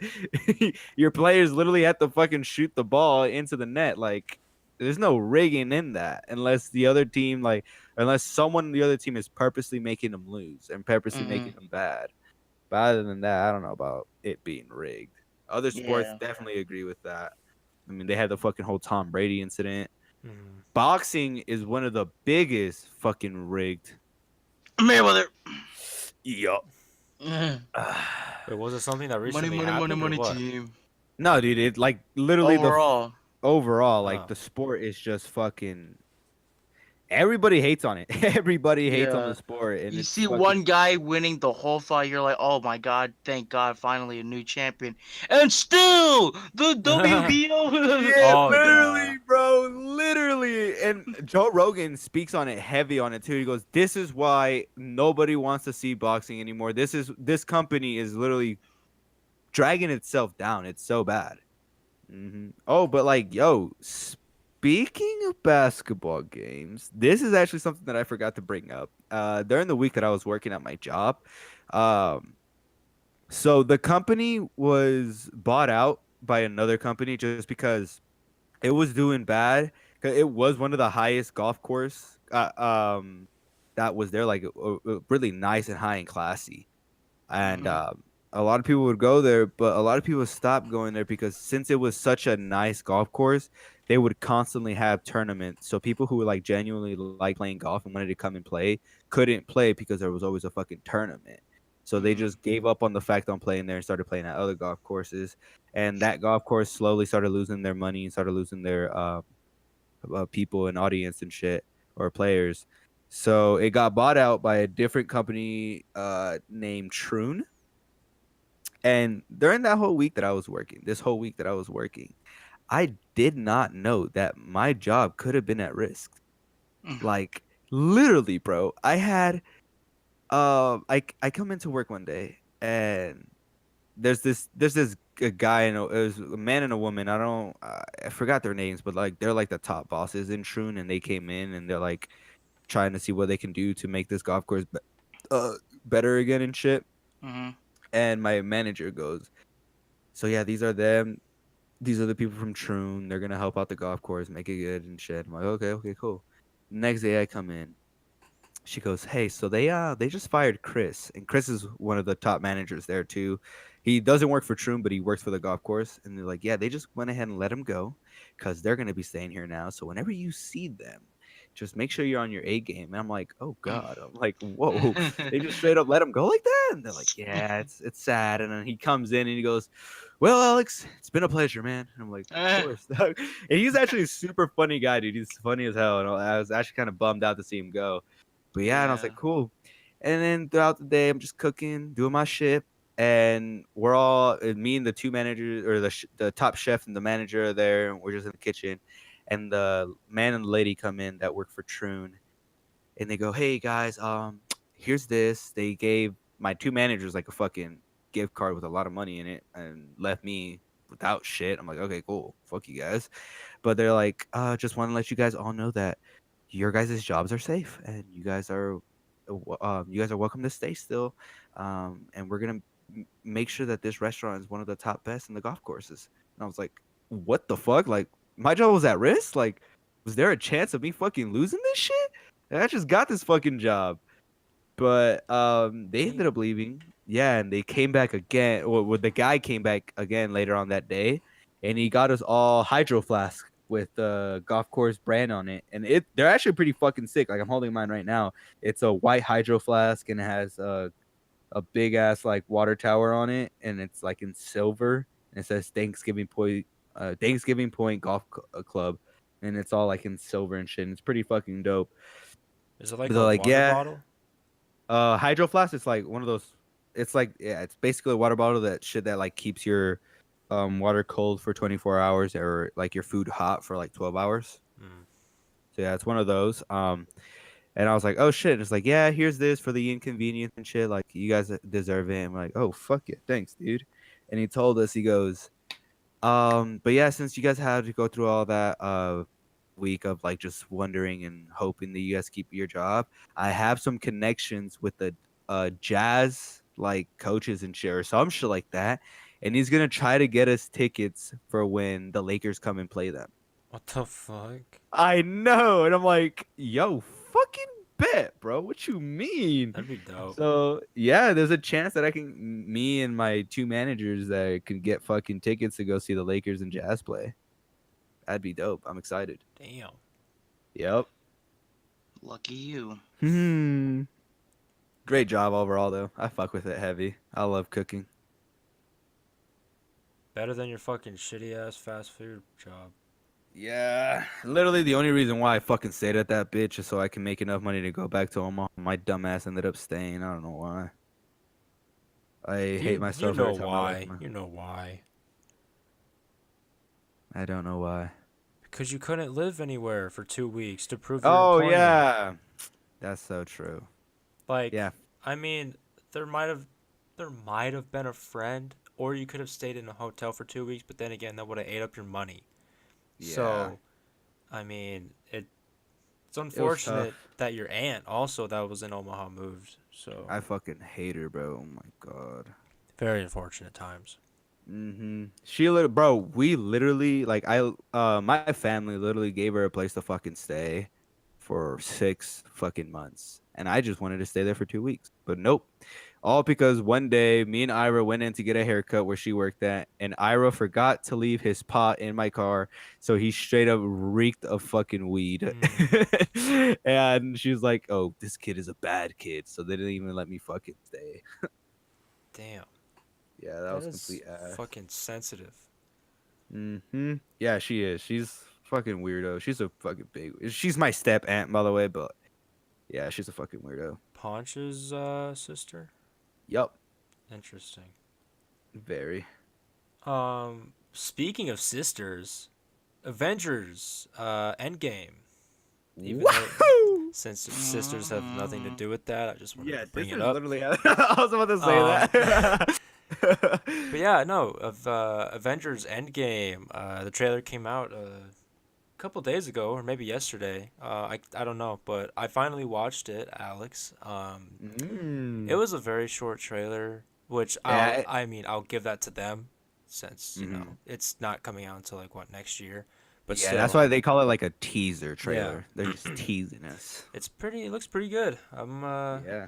Your players literally have to fucking shoot the ball into the net. Like, there's no rigging in that unless the other team, like, unless someone in the other team is purposely making them lose and purposely making Mm-hmm. them bad. But other than that, I don't know about it being rigged. Other sports Yeah. definitely agree with that. I mean, they had the fucking whole Tom Brady incident. mm, Boxing is one of the biggest fucking rigged. Mayweather. Yup. Mm. wait, was it something that Money, recently money, money, happened or money what? team. No, dude, it like literally Overall. overall, like Oh, the sport is just fucking. Everybody hates on it. Everybody hates on the Yeah. sport, and You it's see fucking. one guy winning the whole fight, you're like, oh my god, thank God, finally a new champion. And still, the WBO. Yeah, oh yeah. literally, bro, literally. And Joe Rogan speaks on it heavy on it too. He goes, "This is why nobody wants to see boxing anymore. This company is literally dragging itself down. It's so bad." Oh, but like, yo, speaking of basketball games, this is actually something that I forgot to bring up. During the week that I was working at my job, um, so the company was bought out by another company just because it was doing bad. 'Cause it was one of the highest golf course that was there, like really nice and high and classy. And Mhm. a lot of people would go there, but a lot of people stopped going there because since it was such a nice golf course, they would constantly have tournaments. So people who were like genuinely like playing golf and wanted to come and play couldn't play because there was always a fucking tournament. So they Mm-hmm. just gave up on the fact on playing there and started playing at other golf courses. And that golf course slowly started losing their money and started losing their people and audience and shit or players. So it got bought out by a different company named Troon. And during that whole week that I was working, this whole week that I was working, I did not know that my job could have been at risk. Like literally, bro. I had I come into work one day and there's this a guy and it was a man and a woman. I forgot their names, but like they're like the top bosses in Troon, and they came in and they're like trying to see what they can do to make this golf course better again and shit. Mm-hmm. And my manager goes, "So yeah, these are them. These are the people from Troon. They're gonna help out the golf course, make it good and shit." I'm like, okay, cool. Next day I come in. She goes, "Hey, so they just fired Chris, and Chris is one of the top managers there too. He doesn't work for Troon, but he works for the golf course." And they're like, "Yeah, they just went ahead and let him go because they're gonna be staying here now. So whenever you see them, just make sure you're on your A game." And I'm like, "Oh God!" I'm like, "Whoa!" They just straight up let him go like that. And they're like, "Yeah, it's sad." And then he comes in and he goes, "Well, Alex, it's been a pleasure, man." And I'm like, "Of course." And he's actually a super funny guy, dude. He's funny as hell. And I was actually kind of bummed out to see him go. But yeah, and I was Yeah. like, cool. And then throughout the day, I'm just cooking, doing my shit, and we're all me and the two managers or the top chef and the manager are there, and we're just in the kitchen, and the man and the lady come in that work for Troon, and they go, "Hey guys, here's this." They gave my two managers like a fucking gift card with a lot of money in it, and left me without shit. I'm like, okay, cool, fuck you guys. But they're like, just want to let you guys all know that your guys' jobs are safe and you guys are welcome to stay still. And we're gonna make sure that this restaurant is one of the top best in the golf courses. And I was like, what the fuck? Like my job was at risk? Like, was there a chance of me fucking losing this shit? And I just got this fucking job. But they ended Damn. up leaving. Yeah, and they came back again. Well, the guy came back again later on that day, and he got us all hydro flask with the golf course brand on it. And they're actually pretty fucking sick. Like I'm holding mine right now. It's a white hydro flask and it has a big ass like water tower on it, and it's like in silver. And it says Thanksgiving Point Club, and it's all like in silver and shit. And it's pretty fucking dope. Is it But like they're a like, water yeah. bottle? Hydro flask. It's like one of those. It's like it's basically a water bottle that like keeps your water cold for 24 hours or like your food hot for like 12 hours. Mm. So yeah, it's one of those. And I was like, oh shit. And it's like, yeah, here's this for the inconvenience and shit. Like you guys deserve it. And we're like, oh fuck it, thanks, dude. And he told us, he goes, but yeah, since you guys had to go through all that week of like just wondering and hoping that you guys keep your job, I have some connections with the jazz like coaches and shit or some shit like that. And he's gonna try to get us tickets for when the Lakers come and play them. What the fuck? I know, and I'm like, yo, fucking bet, bro. What you mean? That'd be dope. So yeah, there's a chance that me and my two managers that can get fucking tickets to go see the Lakers and Jazz play. That'd be dope. I'm excited. Damn. Yep. Lucky you. Hmm. Great job overall, though. I fuck with it heavy. I love cooking. Better than your fucking shitty ass fast food job. Yeah, literally the only reason why I fucking stayed at that bitch is so I can make enough money to go back to Omaha. My dumbass ended up staying. I don't know why. I hate You myself know every time I why. look. You know why. I don't know why. Because you couldn't live anywhere for 2 weeks to prove your Oh employment. yeah, that's so true. Like, Yeah, I mean, there might have been a friend, or you could have stayed in a hotel for 2 weeks, but then again, that would have ate up your money. yeah. So, I mean, it's It was unfortunate tough. that your aunt also that was in Omaha moved. So, I fucking hate her, bro. Oh my god. very unfortunate times. Bro, we literally like my family literally gave her a place to fucking stay for 6 fucking months, and I just wanted to stay there for 2 weeks, but nope. All because one day me and Ira went in to get a haircut where she worked at, and Ira forgot to leave his pot in my car, so he straight up reeked of fucking weed. Mm, And she was like, "Oh, this kid is a bad kid," so they didn't even let me fucking stay. damn, Yeah, that that was is complete ass. fucking sensitive. Yeah, she is. She's fucking weirdo. She's a fucking big. She's my step aunt, by the way, but yeah, she's a fucking weirdo. Ponch's sister. Yup, Interesting. very. Speaking of sisters, Avengers, Endgame. Even though Woohoo! since sisters have nothing to do with that, I just wanted Yeah, to bring it sisters up. literally have. I was about to say Um, that. But yeah, no, of Avengers Endgame, the trailer came out a couple days ago or maybe yesterday. I don't know, but I finally watched it, Alex. It mm. was a very short trailer, which Yeah. I'll give that to them since, Mhm. it's not coming out until like what, next year. But Yeah, that's still, why they call it like a teaser yeah. trailer. They're just teasing us. It looks pretty good. Yeah.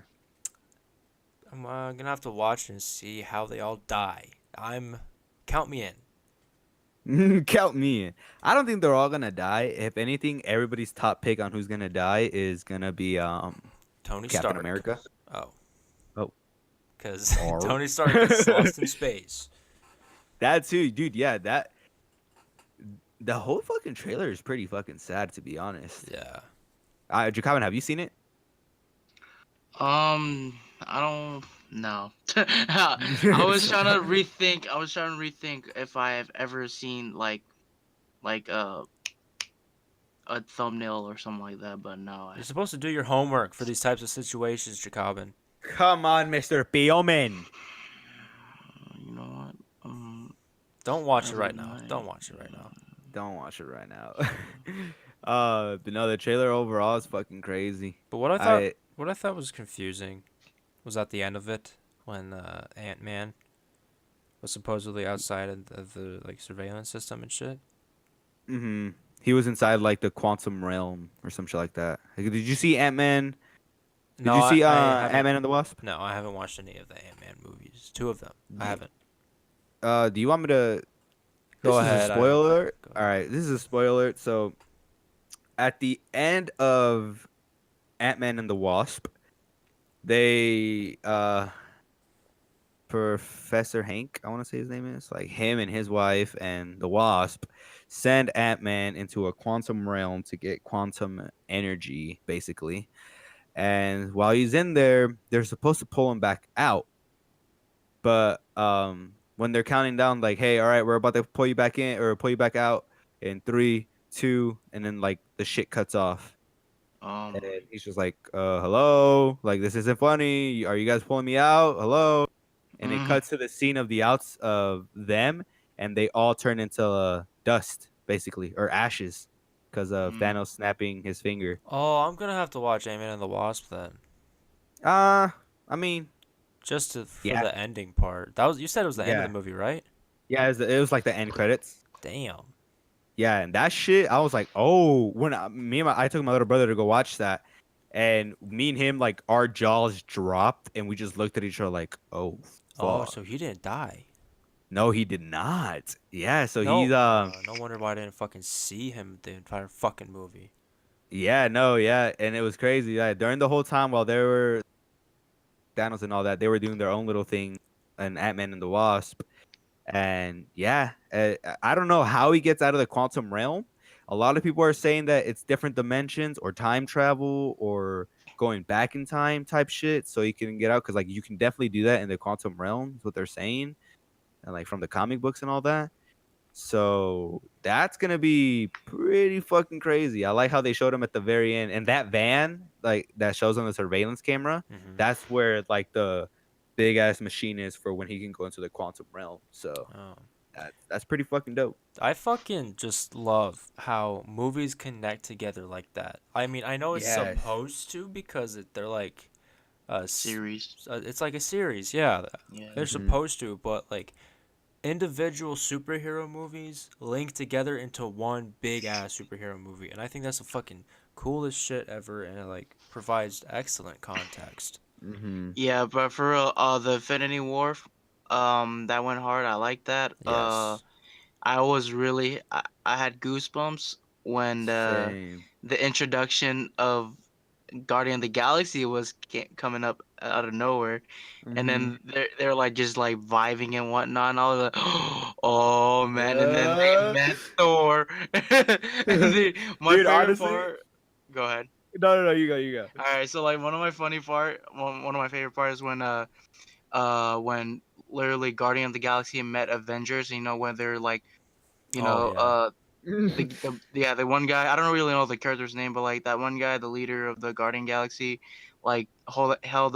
I'm gonna have to watch and see how they all die. Count me in. Count me in. I don't think they're all gonna die. If anything, everybody's top pick on who's gonna die is gonna be Tony Captain Stark. America. Oh, Oh, because or Tony Stark gets lost in space. that too, dude. Yeah, that the whole fucking trailer is pretty fucking sad to be honest. Yeah. Jokabin, have you seen it? I don't know. I was trying to rethink. I was trying to rethink if I have ever seen like a thumbnail or something like that, but no. You're supposed to do your homework for these types of situations, Jokabin. Come on, Mr. Bioman. You know what? Don't watch it Never right now. mind. Don't watch it right now. Don't watch it right now. But no, the trailer overall is fucking crazy. But what I I thought was confusing was at the end of it when Ant-Man was supposedly outside of the like surveillance system and shit. hmm He was inside like the quantum realm or some shit like that. Like, did you see Ant-Man? Did No, you see I haven't. Ant-Man and the Wasp? No, I haven't watched any of the Ant-Man movies. Two of them. I haven't. Do you want me to Go This is a ahead. spoiler. Go All ahead. right, this is a spoiler. So at the end of Ant-Man and the Wasp, they Professor Hank, I want to say his name is, like him and his wife and the Wasp send Ant-Man into a quantum realm to get quantum energy basically. And while he's in there, they're supposed to pull him back out. But when they're counting down, like, hey, all right, we're about to pull you back in or pull you back out in three, two, and then like the shit cuts off. And he's just like, hello, like this isn't funny. Are you guys pulling me out? Hello. And it mm, cuts to the scene of the outs of them, and they all turn into dust, basically, or ashes, because of mm. Thanos snapping his finger. Oh, I'm gonna have to watch Ant-Man and the Wasp then, I mean, for yeah, the ending part. You said it was the end of yeah, the movie, right? yeah. It was like the end credits. Damn. Yeah, and that shit, I was like, oh, when I took my little brother to go watch that, and me and him, like, our jaws dropped, and we just looked at each other like, oh, Oh, fuck. so he didn't die. No, he did not. Yeah, so No, he's no wonder why I didn't fucking see him the entire fucking movie. yeah, no, yeah, and it was crazy. Yeah, during the whole time while they were Thanos and all that, they were doing their own little thing, and Ant-Man and the Wasp. And yeah, I don't know how he gets out of the quantum realm. A lot of people are saying that it's different dimensions or time travel or going back in time type shit so he can get out because like you can definitely do that in the quantum realm is what they're saying and like from the comic books and all that. So that's gonna be pretty fucking crazy. I like how they showed him at the very end and that van like that shows on the surveillance camera. Mm-hmm. That's where like the big ass machine is for when he can go into the quantum realm. So Oh. that's pretty fucking dope. I fucking just love how movies connect together like that. I mean, I know it's Yes. supposed to because they're like, Series. it's like a series. Yeah, Yeah. they're Mhm. supposed to, but like individual superhero movies link together into one big ass superhero movie, and I think that's the fucking coolest shit ever, and it like provides excellent context. Mm-hmm. Yeah, but for real, the Infinity War, that went hard. I like that. Yes. I was really, I had goosebumps when Same. the introduction of Guardian of the Galaxy was coming up out of nowhere, and Mm-hmm. then they're like just like vibing and whatnot, and all like, oh man, and then they Yeah. met Thor, and my Dude, favorite honestly, part. Go ahead. no, you go, you go. All right, so like one of my favorite parts is when literally Guardian of the Galaxy met Avengers. You know when they're like, Oh yeah. the one guy, I don't really know the character's name, but like that one guy, the leader of the Guardian Galaxy, like held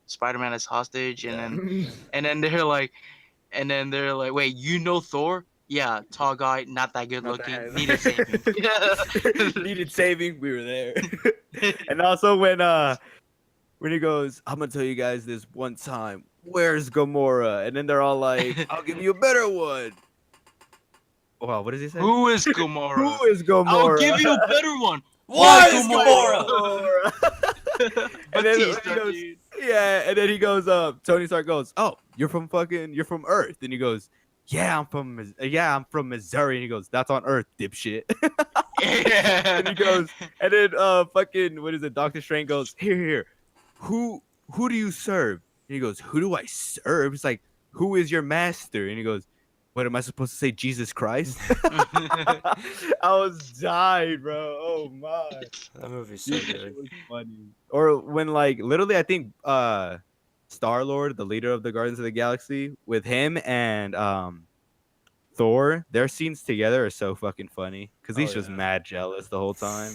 Spider-Man as hostage, and Yeah. then they're like, wait, you know Thor? Yeah, tall guy, not that good Not that looking, hand. needed saving. Needed saving. We were there. And also when he goes, I'm gonna tell you guys this one time. Where's Gamora? And then they're all like, I'll give you a better one. Wow, what does he say? Who is Who Gamora? is I'll Gamora? give you a better one. Why Why is Why Gamora? Gamora? And then when he Batista, goes, dude. yeah, and then he goes, Tony Stark goes, oh, you're from Earth. And he goes, I'm from Missouri. And he goes, that's on Earth, dipshit. And Yeah. he goes, and then fucking what is it? Doctor Strange goes, here. Who do you serve? And he goes, who do I serve? It's like, who is your master? And he goes, what am I supposed to say? Jesus Christ? I was dying, bro. Oh my. That movie's so Dude, that good. shit was funny. Or when like literally I think Star Lord, the leader of the Guardians of the Galaxy, with him and Thor, their scenes together are so fucking funny because he's Oh just yeah. mad jealous the whole time.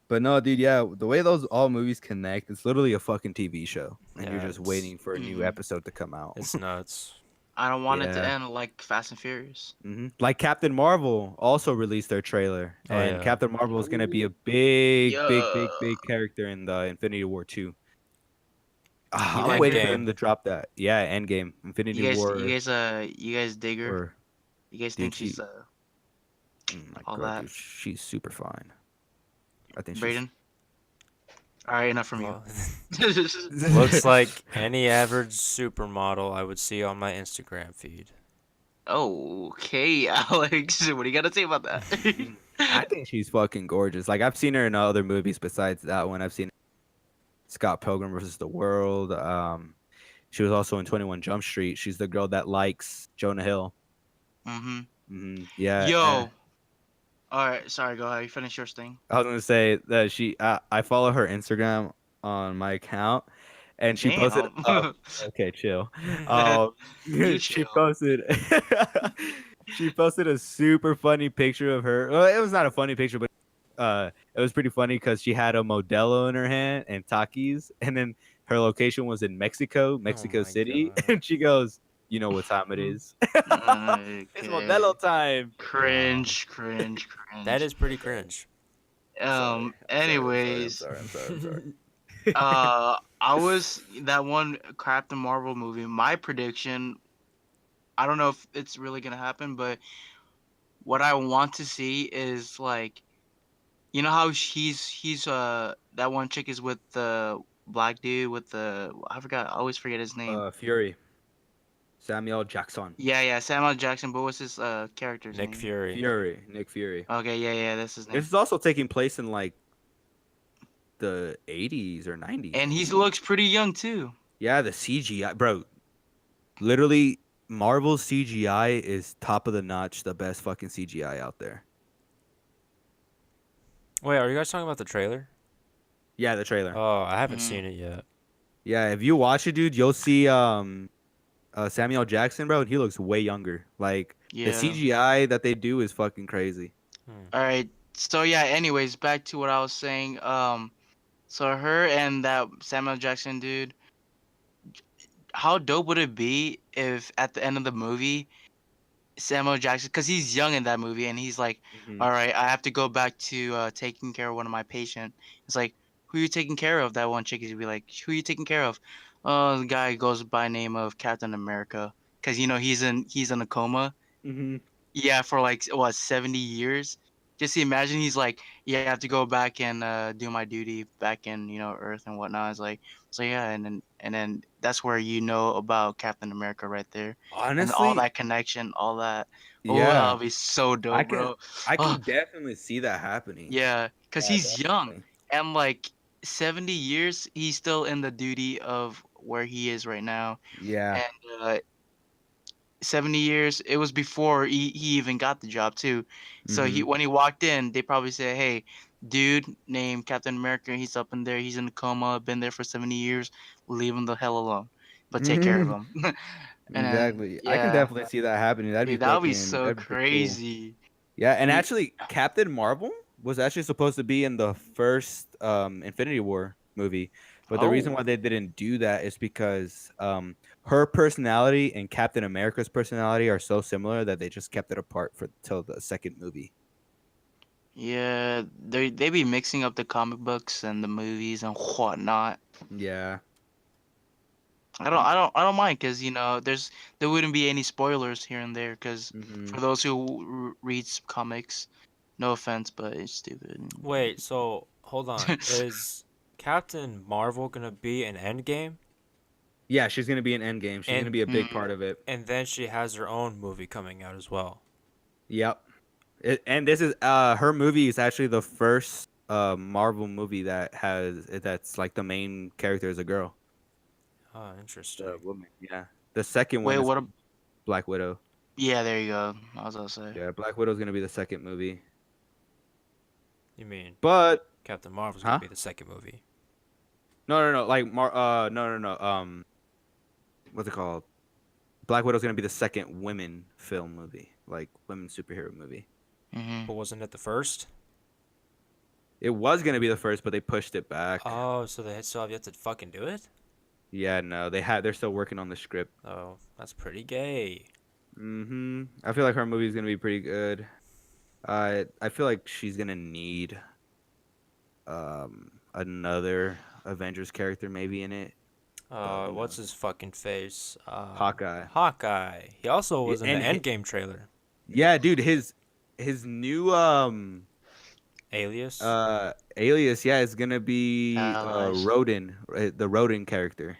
But no, dude, yeah, the way those all movies connect, it's literally a fucking TV show, and you're Yeah, just it's waiting for a new Mhm. episode to come out. it's nuts. I don't want it to Yeah. end like Fast and Furious. Like Captain Marvel also released their trailer, Oh and yeah. Captain Marvel is gonna be a Ooh. big Yeah. character in the Infinity War 2. You I'm like waiting for her? them to Endgame. drop that. Yeah, Endgame, Infinity War, You guys dig her? or You guys dude, think she's my all god, that? dude, she's super fine. I think she's. Brayden? All right, enough from you. Well, looks like any average supermodel I would see on my Instagram feed. Okay, Alex, what do you got to say about that? I think she's fucking gorgeous. Like I've seen her in other movies besides that one. I've seen Scott Pilgrim versus the World. She was also in 21 Jump Street. She's the girl that likes Jonah Hill. Mhm. Yeah. Yo. All right, sorry. Go ahead. You finish your thing. I was gonna say that I follow her Instagram on my account, and she posted. Damn. Okay, chill. Um, You she chill. posted. She posted a super funny picture of her. Well, it was not a funny picture, but it was pretty funny because she had a Modelo in her hand and Takis, and then her location was in Mexico, Oh Mexico my City, god. and she goes, "You know what time it is? It's Okay. Modelo time." Wow. Cringe, cringe, That cringe. is pretty cringe. Anyways, I'm sorry. I was that one Captain Marvel movie. My prediction, I don't know if it's really gonna happen, but what I want to see is like, you know how he's that one chick is with the black dude with the I always forget his name. Fury, Samuel Jackson, Yeah, Samuel Jackson. But what's his character's Nick name? Fury. Nick Fury. Okay, yeah, that's his This name. is also taking place in like the 80s or 90s. And he looks pretty young too. Yeah, the CGI, bro. Literally, Marvel's CGI is top of the notch, the best fucking CGI out there. Wait, are you guys talking about the trailer? Yeah, the trailer. Oh, I haven't Mhm. seen it yet. Yeah, if you watch it, dude, you'll see Samuel Jackson, bro. He looks way younger. Like the Yeah. CGI that they do is fucking crazy. All right. So yeah. Anyways, back to what I was saying. So her and that Samuel Jackson dude. How dope would it be if at the end of the movie, Samuel Jackson, because he's young in that movie, and he's like, Mhm. "All right, I have to go back to taking care of one of my patient." It's like, "Who you taking care of?" That one chick is be like, "Who you taking care of?" Oh, the guy goes by name of Captain America, because he's in a coma. Mhm. Yeah, for like what 70 years. just imagine he's like, yeah, I have to go back and do my duty back in Earth and whatnot. It's like, so yeah, and then that's where about Captain America right there, and all Honestly, that connection, all that. Oh, yeah, that'll be so I dope, can bro. I Oh, can definitely see that happening. yeah, cause Yeah, he's young definitely. and like 70 years, he's still in the duty of where he is right now, Yeah. and 70 years, it was before he even got the job too. So Mm-hmm. when he walked in, they probably said, hey, dude named Captain America, he's up in there, he's in a coma, been there for 70 years, leave him the hell alone, but take care of him. And then Exactly. I can yeah, definitely see that happening. dude, that would be so That'd be pretty cool. crazy. Yeah, and He- actually Captain Marvel was actually supposed to be in the first Infinity War movie. But the reason oh why they didn't do that is because her personality and Captain America's personality are so similar that they just kept it apart for till the second movie. yeah, they be mixing up the comic books and the movies and whatnot. Yeah. I don't mind because there wouldn't be any spoilers here and there because Mm-hmm. for those who reads comics, no offense, but it's stupid. Wait, so hold on. Is Captain Marvel gonna be in Endgame? Yeah, she's gonna be in Endgame. She's gonna And be a big Hmm. part of it. and then she has her own movie coming out as well. Yep. And this is her movie is actually the first Marvel movie that's like the main character is a girl. Oh, The interesting. woman. Yeah. The second Wait, one is what? Black Widow. Yeah, there you go. I was gonna say. Yeah, Black Widow's gonna be the second movie. You mean But Captain Marvel's gonna huh? be the second movie? No. No. What's it called? Black Widow's gonna be the second women film movie, like women superhero movie. Hmm. But wasn't it the first? It was gonna be the first, but they pushed it back. Oh, so they still have yet to fucking do it? Yeah, no, they're still working on the script. Oh, that's pretty gay. I feel like her movie's gonna be pretty good. I feel like she's gonna need another Avengers character maybe in it, but who What's knows? his fucking face? Hawkeye. Hawkeye. He also was in the And Endgame trailer. yeah, dude, his new Alias. alias, yeah, is gonna be Allies. Rodin, the Rodin character,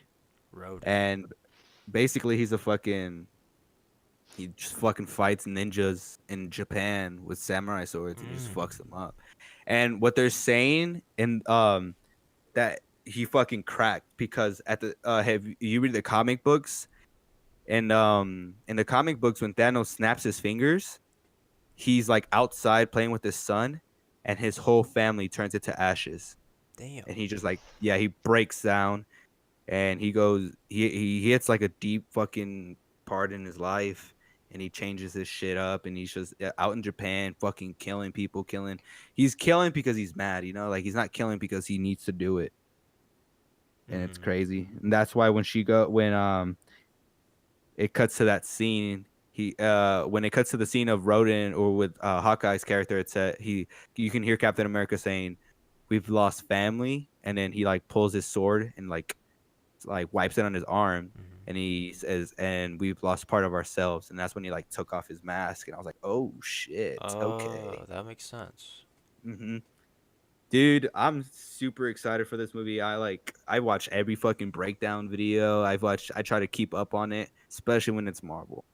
Roden. and basically he just fucking fights ninjas in Japan with samurai swords and just Mm. fucks them up. And what they're saying and that he fucking cracked because at the have you read the comic books and in the comic books when Thanos snaps his fingers, he's like outside playing with his son and his whole family turns into ashes. Damn. And he just like yeah, he breaks down and he hits like a deep fucking part in his life and he changes his shit up and he's just out in Japan fucking killing people he's killing because he's mad, like he's not killing because he needs to do it. And it's Mm. crazy, and that's why when it cuts to that scene, he when it cuts to the scene of Rodin or with Hawkeye's character, it's you can hear Captain America saying we've lost family, and then he like pulls his sword and like wipes it on his arm, Mhm. and he says, "And we've lost part of ourselves." And that's when he like took off his mask, and I was like, "Oh shit, Oh, okay." that makes sense. hmm Dude, I'm super excited for this movie. I watch every fucking breakdown video. I try to keep up on it, especially when it's Marvel.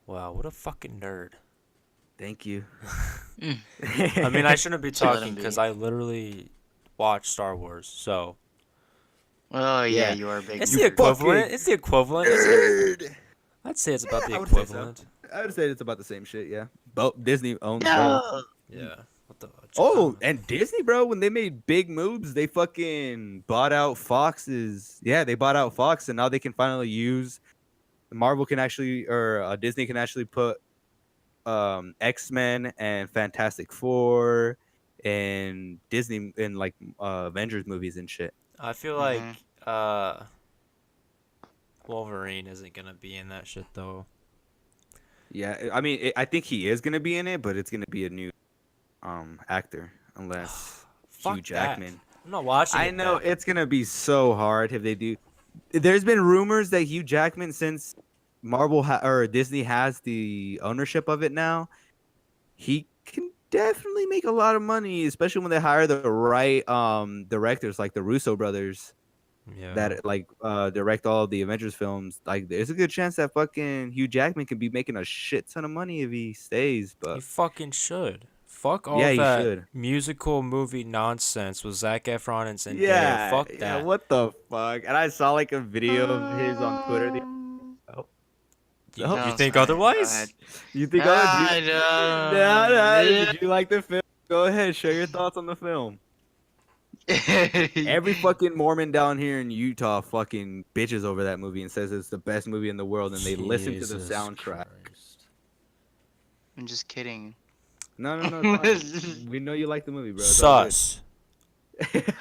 Wow, what a fucking nerd. Thank you. Mm, I mean, I shouldn't be let him talking because be. I literally watch Star Wars, so Oh yeah, Yeah, you are a big it's you the nerd. equivalent. fucking It's the equivalent, isn't it? nerd. I'd say it's about the I would say so. equivalent. I would say it's about the same shit. Yeah, both Disney owns both. No. Yeah. What the? Oh, and Disney, bro, when they made big moves, they fucking bought out Fox's. Yeah, they bought out Fox, and now they can finally use Marvel can actually or Disney can actually put X-Men and Fantastic Four and Disney in like Avengers movies and shit. I feel like Hmm. Wolverine isn't gonna be in that shit though. Yeah, I mean, I think he is gonna be in it, but it's gonna be a new actor unless Hugh Fuck that. Jackman. I'm not watching I it know then. it's gonna be so hard if they do. There's been rumors that Hugh Jackman, since Marvel or Disney has the ownership of it now, he can definitely make a lot of money, especially when they hire the right directors like the Russo brothers Yeah. that like direct all of the Avengers films. Like there's a good chance that fucking Hugh Jackman could be making a shit ton of money if he stays. He But fucking should. Fuck yeah, all he that should. musical movie nonsense with Zac Efron and Zendaya. Yeah, Fuck yeah. that. What the fuck? And I saw like a video of his on Twitter. Oh, You, oh. you No, think sorry. Go otherwise? ahead. You think? Oh, I did you like the film? Go ahead, share your thoughts on the film. Every fucking Mormon down here in Utah fucking bitches over that movie and says it's the best movie in the world, and they listen to the Jesus soundtrack. Christ. I'm just kidding. No, it's fine. We know you like the movie, bro. It's Sus. all good.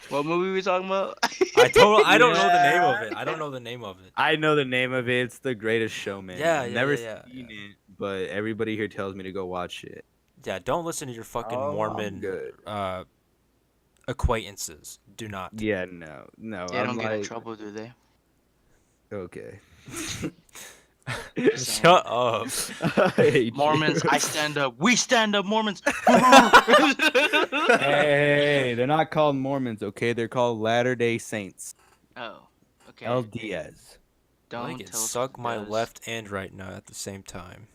What movie we talking about? I don't know the name of it. I don't know the name of it. I know the name of it. It's The Greatest Showman. Yeah, I've yeah, never yeah, seen yeah. it, but everybody here tells me to go watch it. Yeah, don't listen to your fucking Oh, I'm Mormon good. acquaintances. Do not. Yeah, no. They I'm don't get in like, trouble, do they? okay. Saying. Shut up. I hate Mormons, you. I stand up. We stand up, Mormons. Hey, they're not called Mormons, okay? They're called Latter-day Saints. Oh, okay. LDS. Don't I can tell us suck what my it does. left and right now at the same time.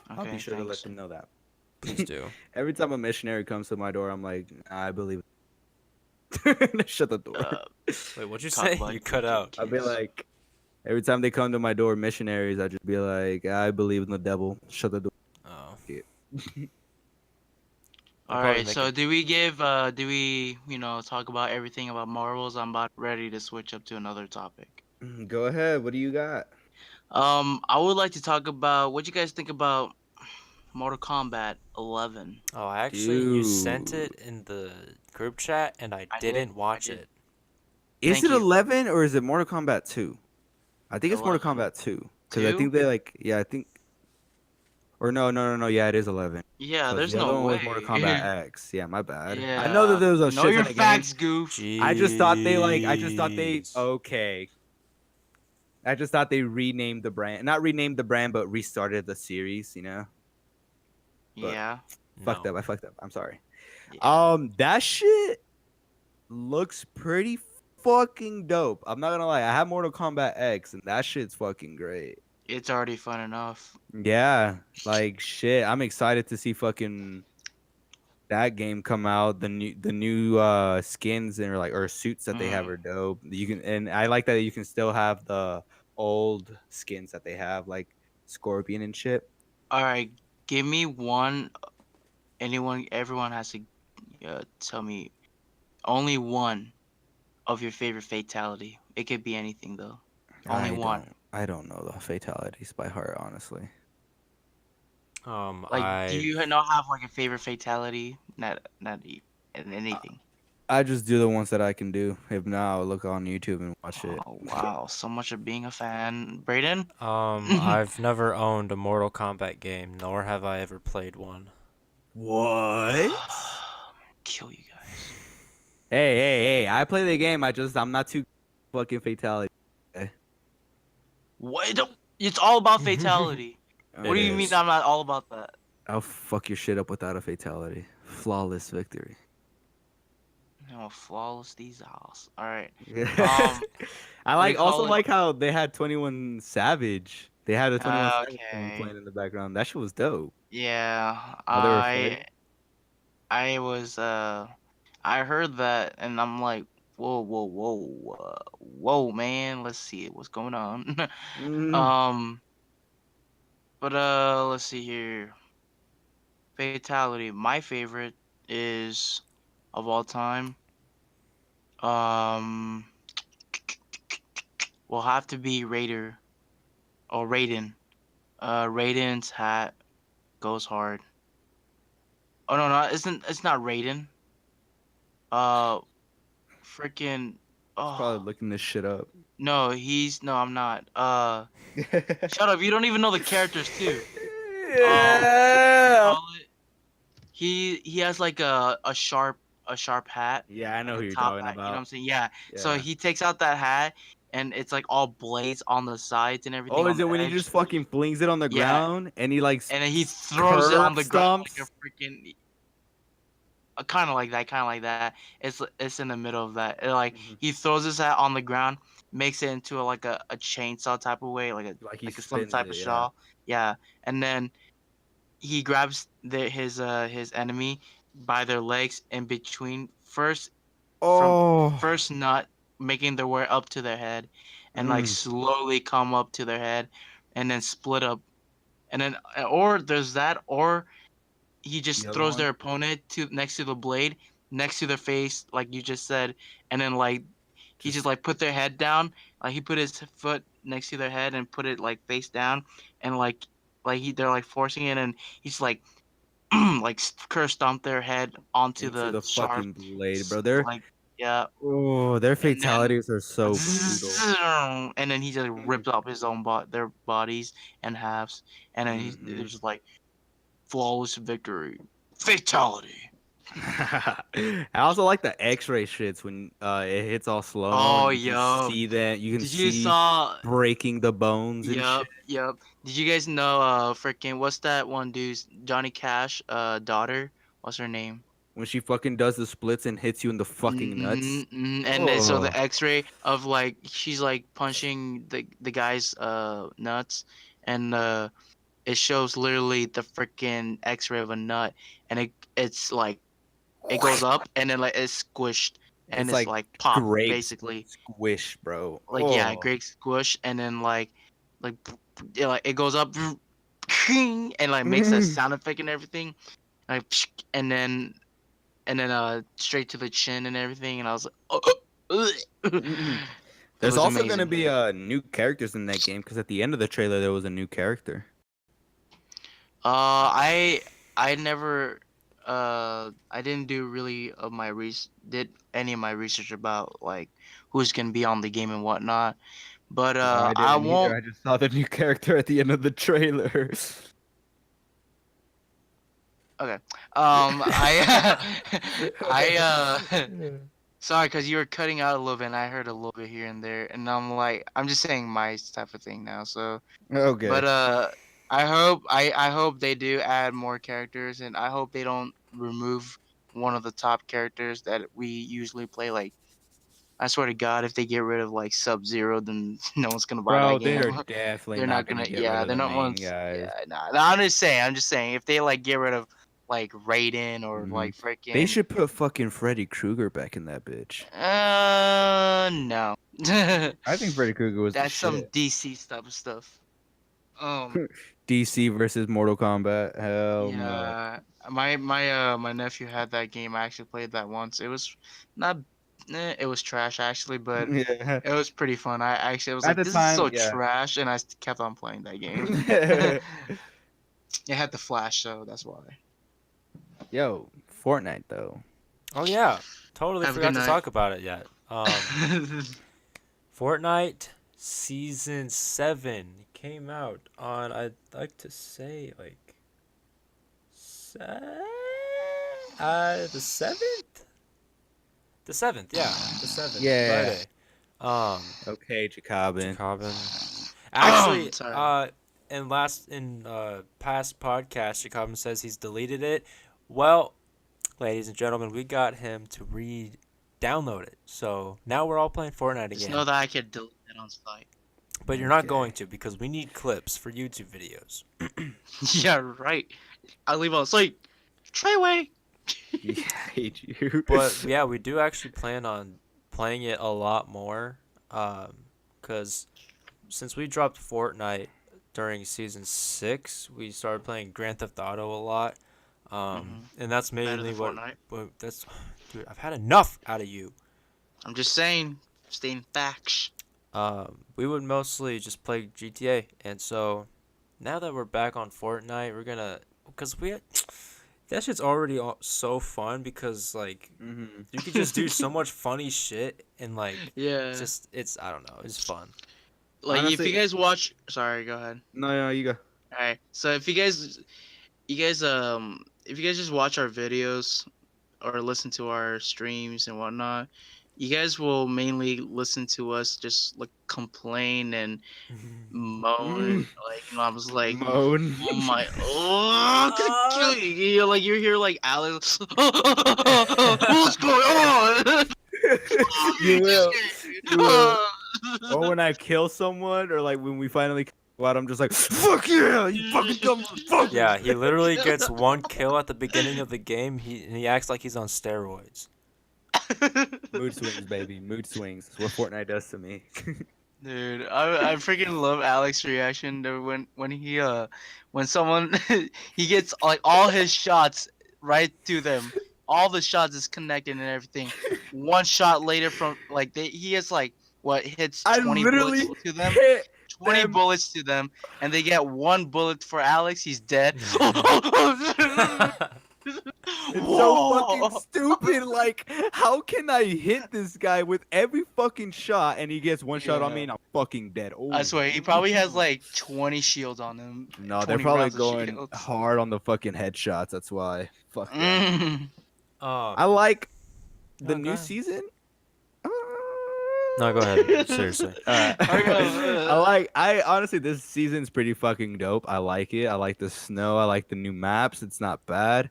I'll Okay, be sure to let thanks. them know that. Please do. Every time a missionary comes to my door, I'm like, I believe it. Shut the door. Wait, what'd you Talk say? about You cut out. I'll be kids. like, every time they come to my door, missionaries, I just be like, I believe in the devil. Shut the door. Oh. All probably right, make so it- do we talk about everything about Marvels? I'm about ready to switch up to another topic. Go ahead. What do you got? I would like to talk about what you guys think about Mortal Kombat 11. Oh, actually, you sent it in the group chat, and I I did, didn't watch I did. it. Is Thank it you. 11 or is it Mortal Kombat 2? I think it's Mortal 11. Kombat 2. Because I 2? think they I think. Or no. Yeah, it is 11. Yeah, 'Cause there's the other no one way. was Mortal Kombat X. Yeah, my bad. I know that Yeah, there was a know shit your ton of games. facts, goof. Jeez. I just thought they renamed the brand. Not renamed the brand, but restarted the series, you know? But Yeah. fucked No. up. I fucked up. I'm sorry. Yeah. That shit looks pretty fucking dope. I'm not gonna lie. I have Mortal Kombat X, and that shit's fucking great. It's already fun enough. Yeah, like shit. I'm excited to see fucking that game come out. The new skins and or suits that they have are dope. You can, and I like that you can still have the old skins that they have, like Scorpion and shit. All right, give me one. Everyone has to tell me only one of your favorite fatality. It could be anything though. Only one. I don't know the fatalities by heart, honestly. Like, do you not have like a favorite fatality? Not anything. I just do the ones that I can do. If not, I'll look on YouTube and watch it. Oh wow, so much of being a fan, Brayden. I've never owned a Mortal Kombat game, nor have I ever played one. What? Kill you guys. Hey! I play the game. I'm not too fucking fatality. What? It's all about fatality. What do you mean I'm not all about that? I'll fuck your shit up without a fatality. Flawless victory. No, flawless these house. All right. I do you call it? like how they had 21 Savage. They had a 21 Savage song Okay. playing in the background. That shit was dope. Yeah, While they were fighting. I was I heard that and I'm like, whoa, man. Let's see what's going on. Mm. But let's see here. Fatality. My favorite is of all time. Will have to be Raider or Raiden. Raiden's hat goes hard. Oh no, it's not Raiden. Freaking. Probably Oh looking this shit up. no, I'm not. Shut up! You don't even know the characters too. Yeah. He has like a sharp hat. Yeah, I know like who a you're top talking hat, you know what about. I'm saying? Yeah. So Yeah. he takes out that hat and it's like all blades on the sides and everything Oh, on is it the when he edge. just fucking flings it on the Yeah, ground and he like and then he throws it curb on the ground like stomps? a freaking kind of like that, kind of like that. It's in the middle of that. Like Mhm. he throws his hat on the ground, makes it into like a chainsaw type of way, Like he some spins type of it, yeah. saw. Yeah, and then he grabs his enemy by their legs in between first from Oh. first nut making their way up to their head and like Mm. slowly come up to their head and then split up and then or there's that or he The just other throws one? their opponent to next to the blade next to their face like you just said and then like he just Just like put their head down like he put his foot next to their head and put it like face down and they're like forcing it and he's like like curse stomp their head onto into the the sharp fucking blade, bro. They're like yeah oh, their and then fatalities are so brutal. and then he just ripped up his own their bodies in halves and then Mm-hmm. it's just like flawless victory fatality. I also like the X-ray shits when it hits all slow mo Oh and you can yo, see that you can did you see saw breaking the bones and shit. yep. Did you guys know freaking what's that one dude's Johnny Cash daughter? What's her name? When she fucking does the splits and hits you in the fucking nuts. And then, so Oh, the X-ray of like she's like punching the guy's nuts, and it shows literally the freaking X-ray of a nut, and it's like it goes up and then like it's squished and it's it's like like popped grapes basically squish, bro. like yeah, Oh. great squish and then like it goes up and like makes a sound effect and everything like and then straight to the chin and everything and I was like oh, Mm-mm. it There's was also gonna amazing. be new characters in that game because at the end of the trailer there was a new character. I never I didn't do really of my did any of my research about like who's gonna be on the game and whatnot, but No, I I didn't either. won't. I just saw the new character at the end of the trailer. Okay. I I sorry, cause you were cutting out a little bit, and I heard a little bit here and there, and I'm like, I'm just saying my type of thing now. So, Okay. but I hope they do add more characters, and I hope they don't remove one of the top characters that we usually play. Like, I swear to God, if they get rid of like Sub Zero, then no one's gonna buy that Bro, they game. are definitely They're not not gonna gonna. get rid Yeah, of they're the not main ones. guys. Yeah, nah. I'm just saying. I'm just saying. If they like get rid of like Raiden or Hmm. like They freaking should put fucking Freddy Krueger back in that bitch. no. I think Freddy Krueger was the That's some shit. DC stuff. Um, DC versus Mortal Kombat. Hell no. yeah. My nephew had that game. I actually played that once. It was not. It was trash actually, but Yeah. it was pretty fun. I actually was At like, the this is time, so yeah. trash, and I kept on playing that game. It had the flash, so that's why. Yo, Fortnite though. Oh yeah, totally Have a good forgot to night. talk about it yet. Fortnite Season 7 came out on, I'd like to say, like, the 7th? The 7th, yeah. The 7th, Yeah. Friday. Um, Okay, Jokabin. Jokabin. Actually, Sorry. in past podcast, Jokabin says he's deleted it. Well, ladies and gentlemen, we got him to download it. So now we're all playing Fortnite Just again. know that I could delete it on site. But you're not Okay. going to because we need clips for YouTube videos. Yeah, right. I leave on site. Treyway. Yeah, I hate you. But yeah, we do actually plan on playing it a lot more. Because since we dropped Fortnite during Season 6, we started playing Grand Theft Auto a lot. And that's Better mainly than Fortnite. that's, dude, I've had enough out of you. I'm just saying, stating facts. We would mostly just play GTA, and so now that we're back on Fortnite, we're gonna, because that shit's already so fun because like Mm-hmm. you could just do so much funny shit and like Yeah. it's I don't know, it's fun. Like if you Honestly, guys watch, sorry, go ahead. no, you go. All right. So if if you guys just watch our videos or listen to our streams and whatnot, you guys will mainly listen to us just like complain and moan. Mm, Like, I was like, moan. oh my, oh, I'm gonna kill you. You're here like Alex. What's going on? You will. You will. Or when I kill someone, or like when we finally go out, I'm just like, fuck yeah, you fucking dumb fuck. Yeah, he literally gets one kill at the beginning of the game. He acts like he's on steroids. Mood swings, baby. Mood swings. That's what Fortnite does to me. Dude, I freaking love Alex's reaction to when he when someone he gets like all his shots right to them. All the shots is connected and everything. One shot later from like he has like what hits I 20 bullets literally to them. hit 20 them. bullets to them and they get one bullet for Alex, he's dead. It's so fucking stupid. Like, how can I hit this guy with every fucking shot and he gets one shot on me Yeah. and I'm fucking dead? Oh, I swear he probably has like 20 shields on him. no, they're 20 probably rounds of going shields. hard on the fucking headshots. That's why. Fuck them. Mm. I like the No, go new ahead. season. No, go ahead. Seriously. I honestly, this season's pretty fucking dope. I like it. I like the snow. I like the new maps. It's not bad.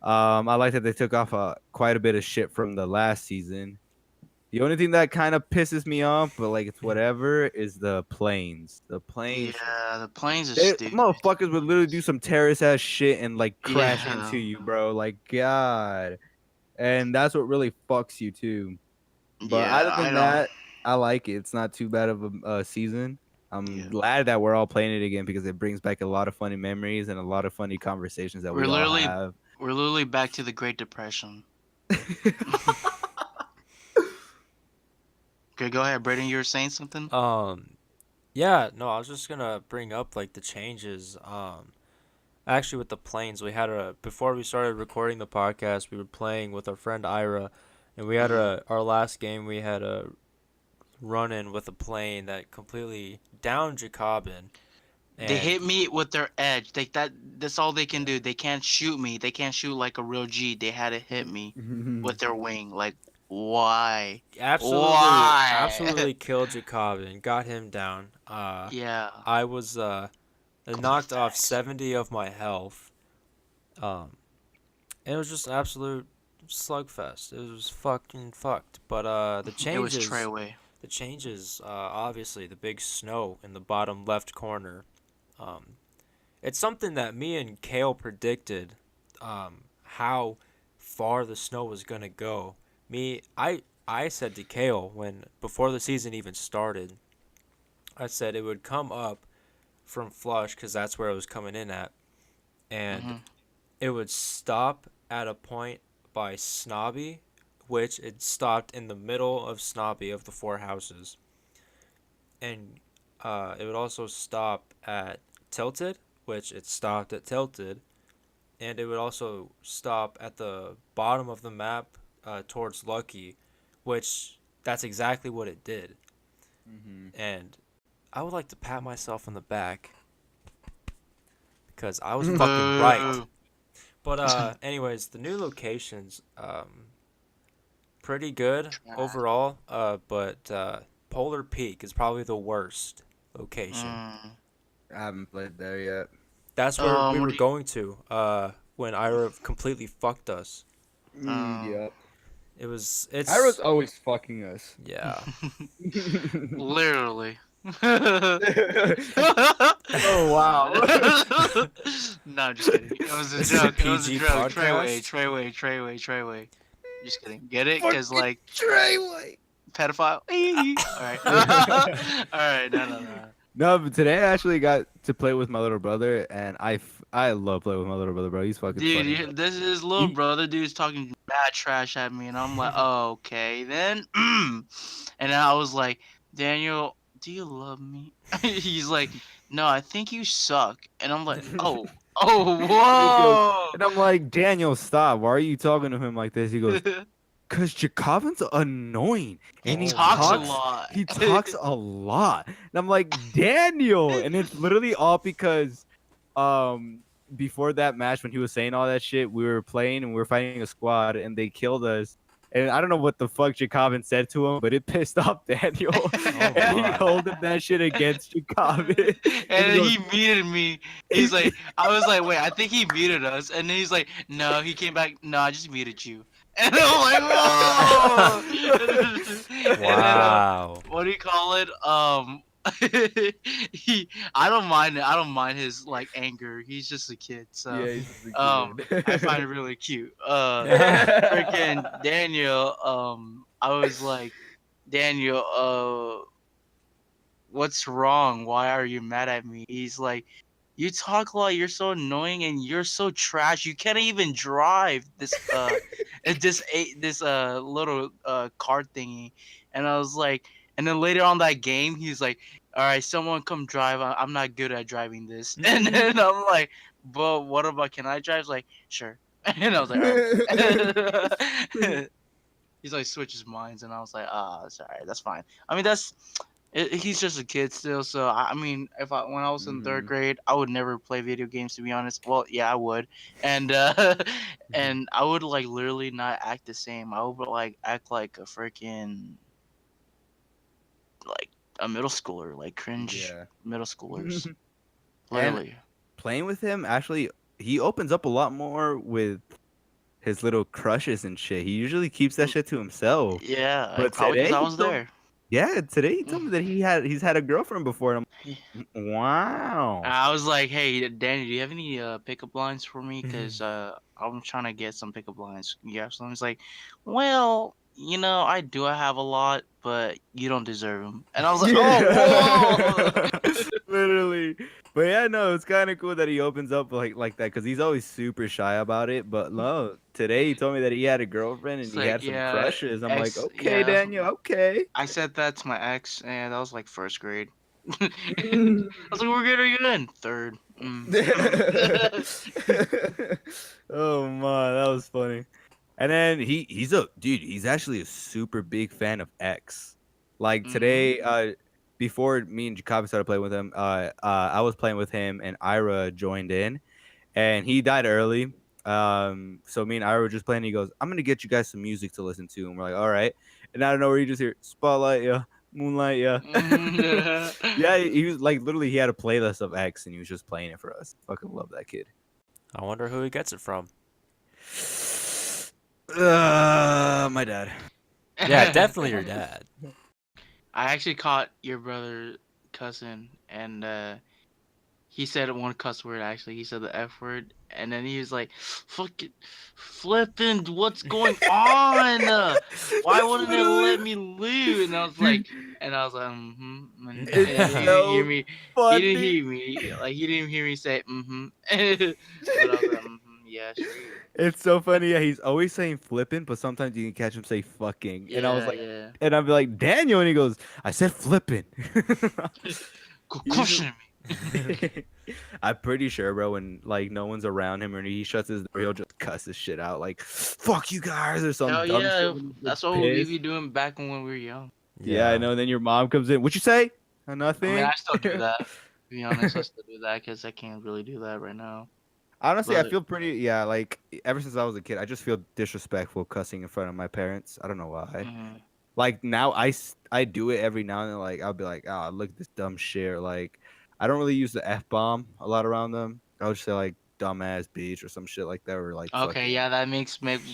I like that they took off quite a bit of shit from the last season. The only thing that kind of pisses me off, but like it's whatever, is the planes. The planes. Yeah, the planes are They, stupid. motherfuckers would literally do some terrorist ass shit and like crash Yeah. into you, bro. Like God, and that's what really fucks you too. But Yeah, other I than don't. that, I like it. It's not too bad of a season. I'm Yeah. glad that we're all playing it again because it brings back a lot of funny memories and a lot of funny conversations that We're we all literally have. we're literally back to the Great Depression. Okay, go ahead, Brayden. You were saying something? Yeah, no, I was just gonna bring up like the changes. Actually, with the planes, we had before we started recording the podcast, we were playing with our friend Ira, and we had our last game. We had a run in with a plane that completely downed Jokabin. They hit me with their edge. That's all they can do. They can't shoot me. They can't shoot like a real G. They had to hit me with their wing. Like, why? Why? Absolutely killed Jokabin, got him down. Yeah. I was knocked off 70 of my health. It was just an absolute slugfest. It was fucking fucked. But the It was changes, Treyway. the changes, obviously the big snow in the bottom left corner. It's something that me and Kale predicted, how far the snow was gonna go. I said to Kale before the season even started, I said it would come up from Flush because that's where it was coming in at, and it would stop at a point by Snobby, which it stopped in the middle of Snobby of the four houses, and it would also stop at Tilted, which it stopped at Tilted, and it would also stop at the bottom of the map towards Lucky, which that's exactly what it did. And I would like to pat myself on the back because I was fucking right. But anyways, the new locations, pretty good overall. But Polar Peak is probably the worst location. Mm. I haven't played there yet. That's where we were going to when Ira completely fucked us. Yep. It's Ira's always fucking us. yeah. Literally. Oh wow. No, I'm just kidding. It was a This is a joke. It was a PG joke. podcast? Treyway. Just kidding. Get it? Because like Treyway. pedophile. All right. No. No, but today I actually got to play with my little brother, and I love playing with my little brother, bro. He's fucking funny. Dude, this is his little brother. Dude's talking bad trash at me, and I'm like, oh, okay, then. And then I was like, Daniel, do you love me? He's like, no, I think you suck. And I'm like, oh, whoa. And I'm like, Daniel, stop. Why are you talking to him like this? He goes, because Jokabin's annoying. And He talks a lot. He talks a lot. And I'm like, Daniel. And it's literally all because before that match when he was saying all that shit, we were playing and we were fighting a squad and they killed us. And I don't know what the fuck Jokabin said to him, but it pissed off Daniel. Oh And he my. holded that shit against Jokabin. And And he then goes, he muted me. He's like, I was like, wait, I think he muted us. And then he's like, no, he came back. No, I just muted you. And I'm like, whoa. And then Wow. what do you call it? I don't mind it. I don't mind his like anger. He's just a kid, so yeah, he's just a I kid. find it really cute. Freaking Daniel. I was like, Daniel, what's wrong? Why are you mad at me? He's like, you talk a lot, you're so annoying and you're so trash. You can't even drive this little cart thingy. And I was like, and then later on that game, he's like, all right, someone come drive. I'm not good at driving this. And then I'm like, but what about, can I drive? He's like, sure. And I was like, all right. He's like switch his minds, and I was like, sorry, that's fine. I mean, he's just a kid still, so I mean, if I when I was in third Mhm. grade, I would never play video games, to be honest. Well, yeah, I would, and and I would like literally not act the same. I would like act like a freaking like a middle schooler, like cringe Yeah. middle schoolers, And literally. playing with him, actually, he opens up a lot more with his little crushes and shit. He usually keeps that shit to himself. Yeah, But probably because today I he was told there. yeah, today he told me that he's had a girlfriend before. And wow. I was like, "Hey, Danny, do you have any pickup lines for me? Cause I'm trying to get some pickup lines. You have some?" He's like, "Well, you know, I do. I have a lot, but you don't deserve them." And I was like, "Oh, Yeah. Literally. But yeah, no, it's kind of cool that he opens up like that because he's always super shy about it. But no, today he told me that he had a girlfink and it's he like, had some yeah, crushes. I'm like, ex, okay, yeah." Daniel, okay. I said that to my ex, and that was like first grade. I was like, "What grade are you in?" Third. Oh man, that was funny. And then he's a dude, he's actually a super big fan of X. Like Mhm. today, before me and Jacoby started playing with him, I was playing with him and Ira joined in and he died early. So me and Ira were just playing. He goes, "I'm gonna get you guys some music to listen to," and we're like, "All right." And I don't know where you just hear Spotlight, yeah, Moonlight, yeah, yeah. He was like literally he had a playlist of X and he was just playing it for us. Fucking love that kid. I wonder who he gets it from. My dad. Yeah, definitely your dad. I actually caught your brother cussing, and he said one cuss word. Actually, he said the F word, and then he was like, "Fucking flipping, what's going on? Why wouldn't it let Literally, me leave?" dude, And I was like, "Mm-hmm." And it's he didn't hear so me. He didn't funny. hear me. Like he didn't hear me say "mm-hmm," but I was like, "Mm-hmm, yeah, sure." It's so funny. Yeah, he's always saying flipping, but sometimes you can catch him say fucking. And I was Yeah, like, yeah. and I'd be like, Daniel, and he goes, I said flipping. He's Question I'm pretty sure, bro, when like no one's around him or he shuts his door, he'll just cuss his shit out like "fuck you guys" or some Hell dumb shit yeah, when he's that's what we pissed. be doing back when we were young. Yeah, I Yeah. know. And then your mom comes in. What you say? I mean, Nothing. I still do that. To be honest, I still do that because I can't really do that right now. Honestly, I But feel pretty. Yeah, like ever since I was a kid, I just feel disrespectful cussing in front of my parents. I don't know why. mhm. Like now, I do it every now and then. Like I'll be like, "Ah, look at this dumb shit." Or, like I don't really use the f bomb a lot around them. I'll just say like "dumbass bitch" or some shit like that, or like Okay, "fucking." yeah, that make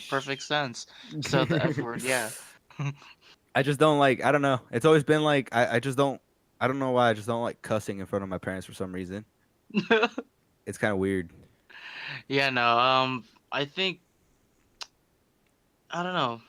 perfect sense. So the F word, yeah. I just don't like. I don't know. It's always been like I just don't. I don't know why. I just don't like cussing in front of my parents for some reason. It's kind of weird. Yeah, no. I think I don't know.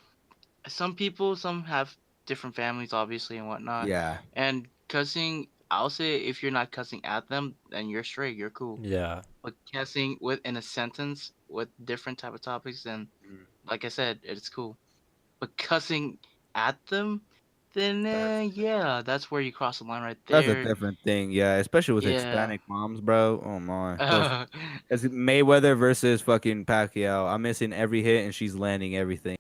Some people, some have different families, obviously, and whatnot. Yeah. And cussing, I'll say if you're not cussing at them, then you're straight, you're cool. Yeah. But cussing within a sentence with different type of topics, then Mm, like I said, it's cool. But cussing at them, then That's yeah, that's where you cross the line right that's a there. different thing. Yeah, especially with Yeah. Hispanic moms, bro. Oh my, those. It's Mayweather versus fucking Pacquiao. I'm missing every hit and she's landing everything.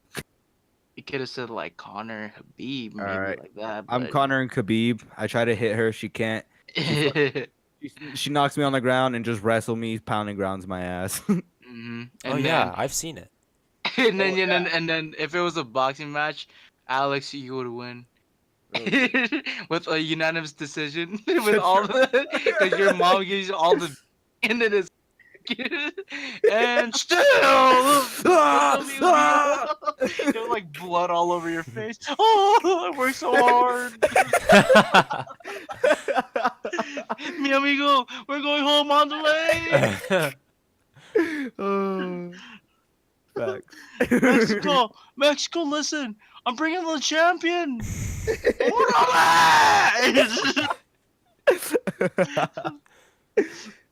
You could have said like Connor Habib, All maybe right. like that, I'm but Connor and Khabib. I try to hit her. She can't. She fucking she knocks me on the ground and just wrestle me, pounding grounds my ass. hmm Oh and then yeah, I've seen it. And then, Oh, and then if it was a boxing match, Alex, you would win. Really? With a unanimous decision. With Shut all your the, because your mom gives you all the, and then it's, and still, Ah! Ah! you have like blood all over your face. Oh, I worked so hard. Mi amigo, we're going home on the way. Oh, facts. Mexico, Mexico, listen, I'm bringing the champion.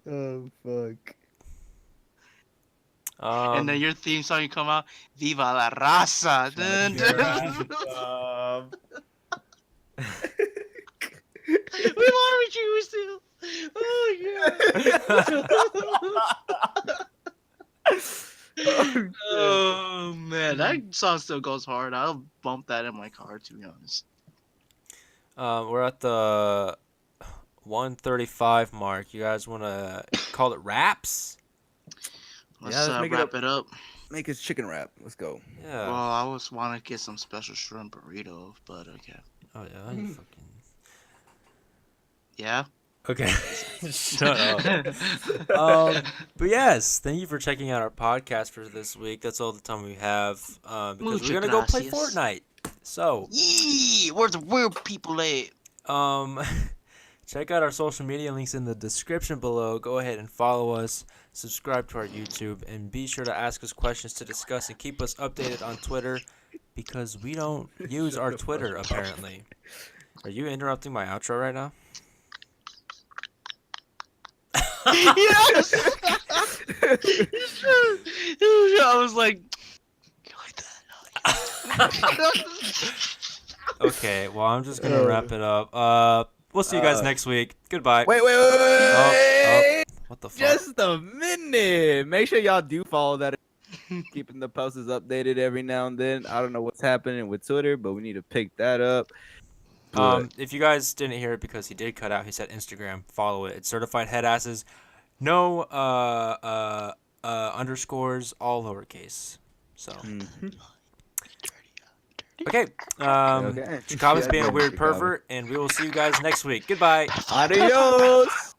Oh fuck. And then your theme song come out, Viva la Raza. Dun, Shut your dun. ass up. We love you still. Oh yeah. Oh man, that song still goes hard. I'll bump that in my car, to be honest. We're at the 135 mark. You guys want to call it wraps? Let's Yeah, let's make wrap it up. Make his chicken wrap. Let's go. Yeah. Well, I was want to get some special shrimp burrito, but okay. Oh yeah. You fucking. Yeah. Okay. Shut up. But yes, thank you for checking out our podcast for this week. That's all the time we have. Because Muchas we're gonna go play gracias. Fortnite. So. Yee! Where's the real people at? Check out our social media links in the description below. Go ahead and follow us, subscribe to our YouTube, and be sure to ask us questions to discuss and keep us updated on Twitter because we don't use our Twitter apparently. Are you interrupting my outro right now? Yes! I was like, you like that? Okay, well I'm just gonna wrap it up. We'll see you guys next week. Goodbye. Wait. Oh, what the fuck? Just a minute. Make sure y'all do follow that. Keeping the posts updated every now and then. I don't know what's happening with Twitter, but we need to pick that up. If you guys didn't hear it because he did cut out, he said Instagram. Follow it. It's certified Headasses. No underscores, all lowercase. So okay. Jokabin's being a weird pervert, and we will see you guys next week. Goodbye. Adios.